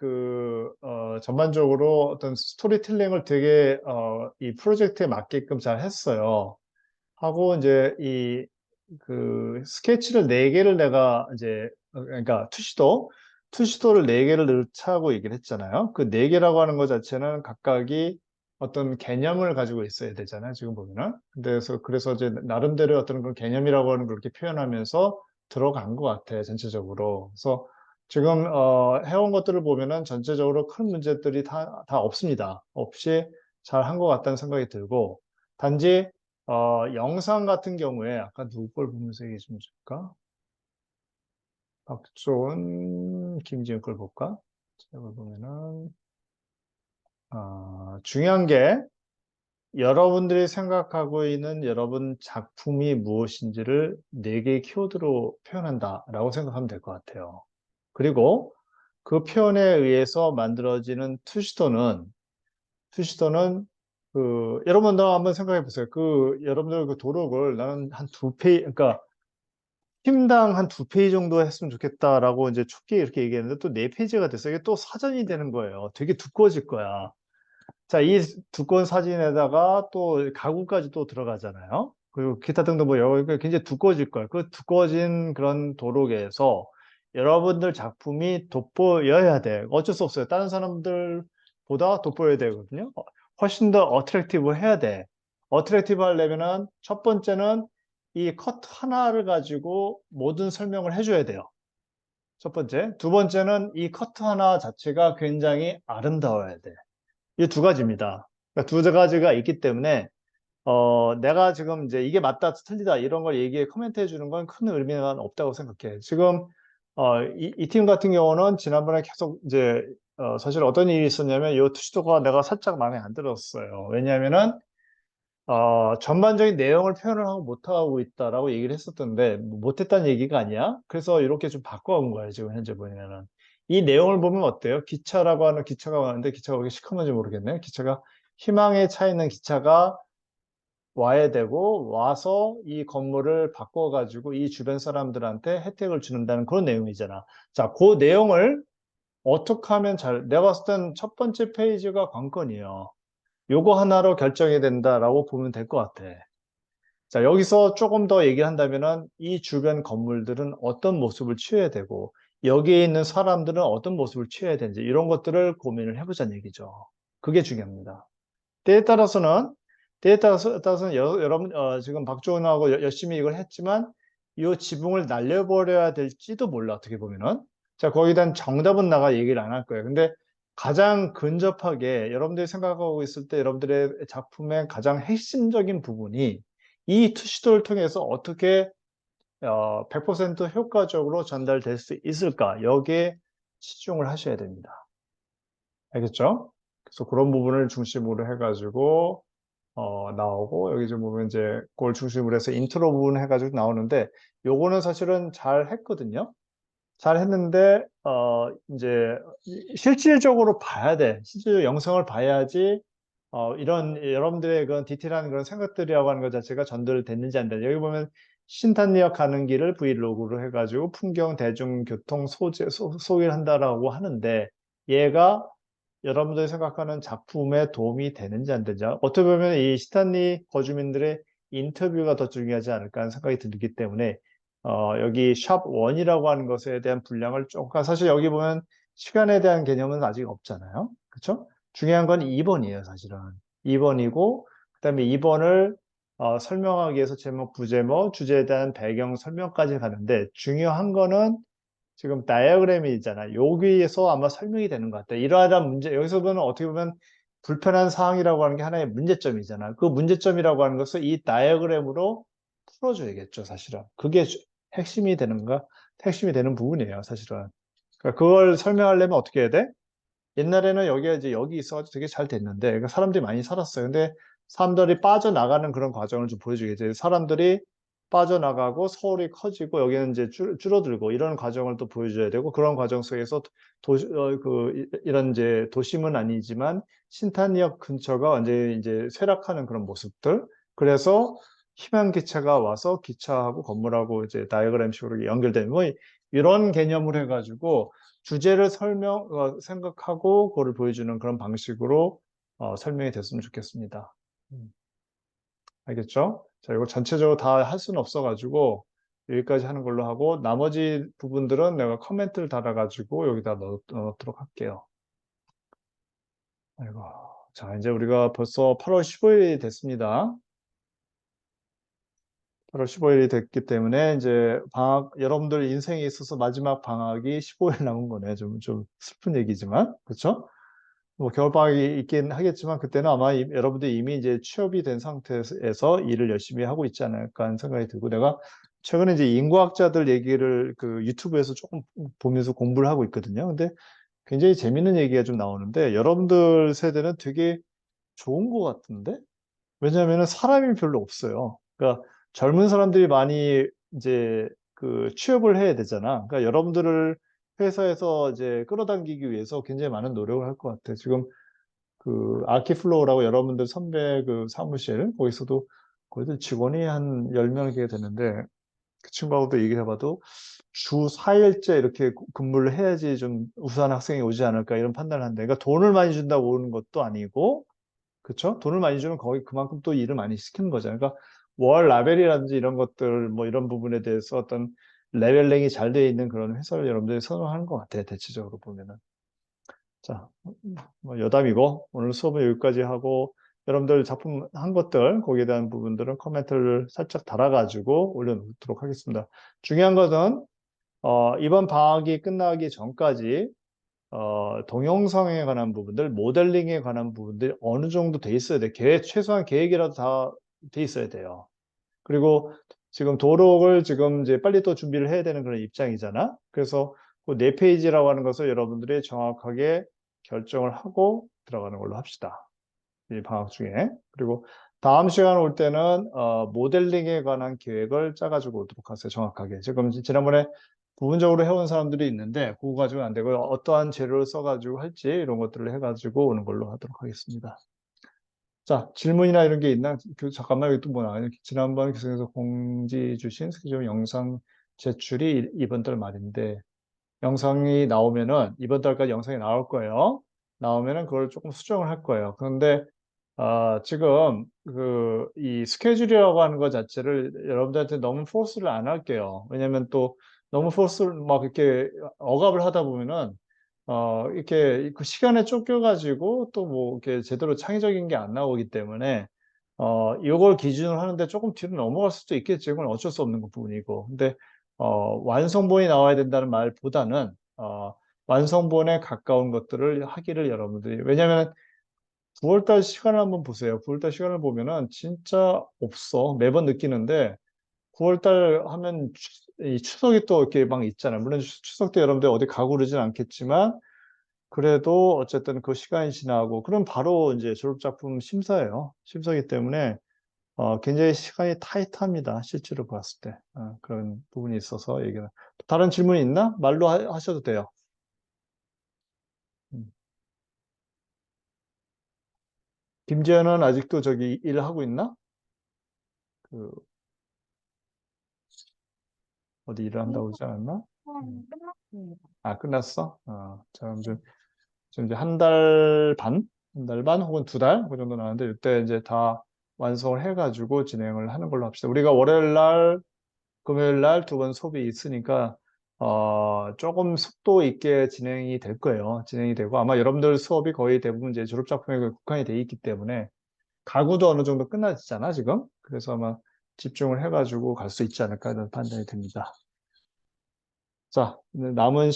전반적으로 어떤 스토리텔링을 되게, 이 프로젝트에 맞게끔 잘 했어요. 하고, 이제 스케치를 4개를 내가 이제, 그러니까 투시도를 4개를 넣자고 얘기를 했잖아요. 그 4개라고 하는 것 자체는 각각이 어떤 개념을 가지고 있어야 되잖아요. 지금 보면은. 그래서 이제 나름대로 어떤 그런 개념이라고 하는 걸 이렇게 표현하면서 들어간 것 같아요. 전체적으로. 그래서 지금, 해온 것들을 보면은 전체적으로 큰 문제들이 다 없습니다. 없이 잘 한 것 같다는 생각이 들고, 단지 영상 같은 경우에 아까 누구 걸 보면서 얘기 좀 줄까? 박조은, 김지은 걸 볼까? 이걸 보면은 중요한 게 여러분들이 생각하고 있는 여러분 작품이 무엇인지를 4개의 키워드로 표현한다라고 생각하면 될 것 같아요. 그리고 그 표현에 의해서 만들어지는 투시도는 여러분도 한번 생각해 보세요. 여러분들 그 도록을 나는 한 2페이지, 그러니까 팀당 한 2페이지 정도 했으면 좋겠다라고 이제 초기에 이렇게 얘기했는데 또 4페이지가 됐어요. 이게 또 사전이 되는 거예요. 되게 두꺼워질 거야. 자, 이 두꺼운 사진에다가 또 가구까지 또 들어가잖아요. 그리고 기타 등등 뭐 여러 굉장히 두꺼워질 거예요. 그 두꺼워진 그런 도록에서 여러분들 작품이 돋보여야 돼. 어쩔 수 없어요. 다른 사람들보다 돋보여야 되거든요. 훨씬 더 어트랙티브 해야 돼. 어트랙티브 하려면은 첫 번째는 이 컷 하나를 가지고 모든 설명을 해줘야 돼요. 첫 번째. 두 번째는 이 커트 하나 자체가 굉장히 아름다워야 돼. 이 2가지입니다. 그러니까 2가지가 있기 때문에 내가 지금 이제 이게 맞다, 틀리다 이런 걸 코멘트 해주는 건 큰 의미가 없다고 생각해. 지금 이 팀 같은 경우는 지난번에 계속 이제 사실 어떤 일이 있었냐면 이 투시도가 내가 살짝 마음에 안 들었어요. 왜냐하면은 전반적인 내용을 표현을 하고 못하고 있다라고 얘기를 했었던데 못했다는 얘기가 아니야. 그래서 이렇게 좀 바꿔온 거예요. 지금 현재 보면은 이 내용을 보면 어때요? 기차라고 하는 기차가 왔는데 기차가 왜 이렇게 시커먼지 모르겠네. 기차가 희망에 차 있는 기차가 와야 되고 와서 이 건물을 바꿔가지고 이 주변 사람들한테 혜택을 주는다는 그런 내용이잖아. 자, 그 내용을 어떻게 하면 내가 봤을 땐 첫 번째 페이지가 관건이에요. 요거 하나로 결정이 된다라고 보면 될 것 같아. 자, 여기서 조금 더 얘기한다면은 이 주변 건물들은 어떤 모습을 취해야 되고 여기에 있는 사람들은 어떤 모습을 취해야 되는지 이런 것들을 고민을 해보자는 얘기죠. 그게 중요합니다. 때에 따라서는 때에 따라서는 여러분, 지금 박주원하고 열심히 이걸 했지만, 이 지붕을 날려버려야 될지도 몰라, 어떻게 보면은. 자, 거기에 대한 정답은 나가 얘기를 안 할 거예요. 근데 가장 근접하게 여러분들이 생각하고 있을 때 여러분들의 작품의 가장 핵심적인 부분이 이 시도를 통해서 어떻게 100% 효과적으로 전달될 수 있을까? 여기에 치중을 하셔야 됩니다. 알겠죠? 그래서 그런 부분을 중심으로 해가지고 나오고, 여기 좀 보면 이제 그걸 중심으로 해서 인트로 부분 해가지고 나오는데, 요거는 사실은 잘 했거든요. 잘 했는데, 이제 실질적으로 봐야 돼. 실질적으로 영상을 봐야지, 이런 여러분들의 그런 디테일한 그런 생각들이라고 하는 것 자체가 전달됐는지 안 되는지. 여기 보면 신탄리역 가는 길을 브이로그로 해가지고 풍경, 대중교통, 소개를 한다라고 하는데, 얘가 여러분들이 생각하는 작품에 도움이 되는지 안 되는지, 어떻게 보면 이 스탠리 거주민들의 인터뷰가 더 중요하지 않을까 하는 생각이 들기 때문에 여기 샵 1이라고 하는 것에 대한 분량을 조금, 사실 여기 보면 시간에 대한 개념은 아직 없잖아요. 그렇죠? 중요한 건 2번이에요, 사실은. 2번이고, 그다음에 2번을 설명하기 위해서 제목, 부제목, 주제에 대한 배경 설명까지 가는데, 중요한 거는 지금 다이어그램이 있잖아. 여기에서 아마 설명이 되는 것 같아. 이러한 문제, 여기서 보면 어떻게 보면 불편한 사항이라고 하는 게 하나의 문제점이잖아. 그 문제점이라고 하는 것을 이 다이어그램으로 풀어줘야겠죠, 사실은. 그게 핵심이 되는가? 핵심이 되는 부분이에요, 사실은. 그러니까 그걸 설명하려면 어떻게 해야 돼? 옛날에는 여기가 이제 여기 있어가지고 되게 잘 됐는데, 그러니까 사람들이 많이 살았어요. 근데 사람들이 빠져나가는 그런 과정을 좀 보여주겠죠. 사람들이 빠져나가고 서울이 커지고 여기는 이제 줄어들고 이런 과정을 또 보여줘야 되고, 그런 과정 속에서 이런 이제 도심은 아니지만 신탄역 근처가 완전히 이제 쇠락하는 그런 모습들. 그래서 희망기차가 와서 기차하고 건물하고 이제 다이어그램식으로 연결되는 뭐 이런 개념을 해가지고 주제를 생각하고 그거를 보여주는 그런 방식으로 설명이 됐으면 좋겠습니다. 음, 알겠죠? 자, 이거 전체적으로 다 할 수는 없어가지고 여기까지 하는 걸로 하고, 나머지 부분들은 내가 커멘트를 달아가지고 여기다 넣도록 할게요. 아이고. 자, 이제 우리가 벌써 8월 15일이 됐습니다. 8월 15일이 됐기 때문에 이제 여러분들 인생에 있어서 마지막 방학이 15일 남은 거네. 좀 슬픈 얘기지만, 그렇죠? 뭐 겨울방학이 있긴 하겠지만 그때는 아마 여러분들이 이미 이제 취업이 된 상태에서 일을 열심히 하고 있지 않을까 하는 생각이 들고, 내가 최근에 이제 인구학자들 얘기를 그 유튜브에서 조금 보면서 공부를 하고 있거든요. 근데 굉장히 재밌는 얘기가 좀 나오는데, 여러분들 세대는 되게 좋은 것 같은데? 왜냐하면 사람이 별로 없어요. 그러니까 젊은 사람들이 많이 이제 그 취업을 해야 되잖아. 그러니까 여러분들을 회사에서 이제 끌어당기기 위해서 굉장히 많은 노력을 할 것 같아요. 지금 그 아키플로우라고 여러분들 선배 그 사무실, 거기서도 거기도 직원이 한 10명 이렇게 되는데, 그 친구하고도 얘기를 해봐도 주 4일째 이렇게 근무를 해야지 좀 우수한 학생이 오지 않을까 이런 판단을 한대. 그러니까 돈을 많이 준다고 오는 것도 아니고, 그쵸? 돈을 많이 주면 거기 그만큼 또 일을 많이 시키는 거잖아요. 그러니까 월 라벨이라든지 이런 것들, 뭐 이런 부분에 대해서 어떤 레벨링이 잘 되어 있는 그런 회사를 여러분들이 선호하는 것 같아요. 대체적으로 보면은. 자, 뭐 여담이고 오늘 수업은 여기까지 하고, 여러분들 작품 한 것들 거기에 대한 부분들은 코멘트를 살짝 달아가지고 올려놓도록 하겠습니다. 중요한 것은 이번 방학이 끝나기 전까지 동영상에 관한 부분들, 모델링에 관한 부분들이 어느 정도 돼 있어야 돼. 최소한 계획이라도 다 돼 있어야 돼요. 그리고 지금 도록을 지금 이제 빨리 또 준비를 해야 되는 그런 입장이잖아. 그래서 그 4페이지라고 하는 것을 여러분들이 정확하게 결정을 하고 들어가는 걸로 합시다. 이 방학 중에. 그리고 다음 시간 올 때는 모델링에 관한 계획을 짜가지고 오도록 하세요. 정확하게. 지금 지난번에 부분적으로 해온 사람들이 있는데 그거 가지고는 안 되고 어떠한 재료를 써가지고 할지 이런 것들을 해가지고 오는 걸로 하도록 하겠습니다. 자, 질문이나 이런 게 있나? 잠깐만, 여기 또 뭐 나와요? 지난번 교수님께서 공지 주신 스케줄 영상 제출이 이번 달 말인데, 영상이 나오면은 이번 달까지 영상이 나올 거예요. 나오면은 그걸 조금 수정을 할 거예요. 그런데 지금 이 스케줄이라고 하는 것 자체를 여러분들한테 너무 포스를 안 할게요. 왜냐면 또 너무 포스를 막 이렇게 억압을 하다 보면은 이렇게 그 시간에 쫓겨가지고 또 뭐 이렇게 제대로 창의적인 게 안 나오기 때문에 이걸 기준으로 하는데 조금 뒤로 넘어갈 수도 있겠지. 그건 어쩔 수 없는 부분이고. 근데, 완성본이 나와야 된다는 말보다는, 완성본에 가까운 것들을 하기를 여러분들이, 왜냐면 9월달 시간을 한번 보세요. 9월달 시간을 보면은 진짜 없어. 매번 느끼는데, 9월달 하면 이 추석이 또 이렇게 막 있잖아요. 물론 추석 때 여러분들 어디 가고 그러진 않겠지만, 그래도 어쨌든 그 시간이 지나고, 그럼 바로 이제 졸업작품 심사예요. 심사이기 때문에, 굉장히 시간이 타이트합니다. 실제로 봤을 때. 그런 부분이 있어서 얘기는. 다른 질문이 있나? 말로 하셔도 돼요. 음. 김지현은 아직도 저기 일하고 있나? 그, 어디 일을 한다고 그러지 않았나? 음. 끝났습니다. 끝났어? 자, 지금 이제 한 달 반? 한 달 반 혹은 두 달? 그 정도 나는데, 이때 이제 다 완성을 해가지고 진행을 하는 걸로 합시다. 우리가 월요일 날, 금요일 날 두 번 수업이 있으니까, 조금 속도 있게 진행이 될 거예요. 진행이 되고, 아마 여러분들 수업이 거의 대부분 이제 졸업작품에 국한이 돼 있기 때문에, 가구도 어느 정도 끝나지잖아, 지금. 그래서 아마 집중을 해가지고 갈 수 있지 않을까 하는 판단이 듭니다. 자, 남은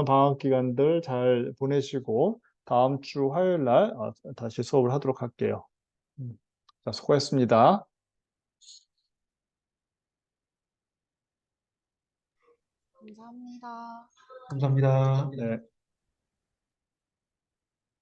방학 기간들 잘 보내시고, 다음 주 화요일 날 다시 수업을 하도록 할게요. 음. 자, 수고했습니다. 감사합니다. 감사합니다. 네.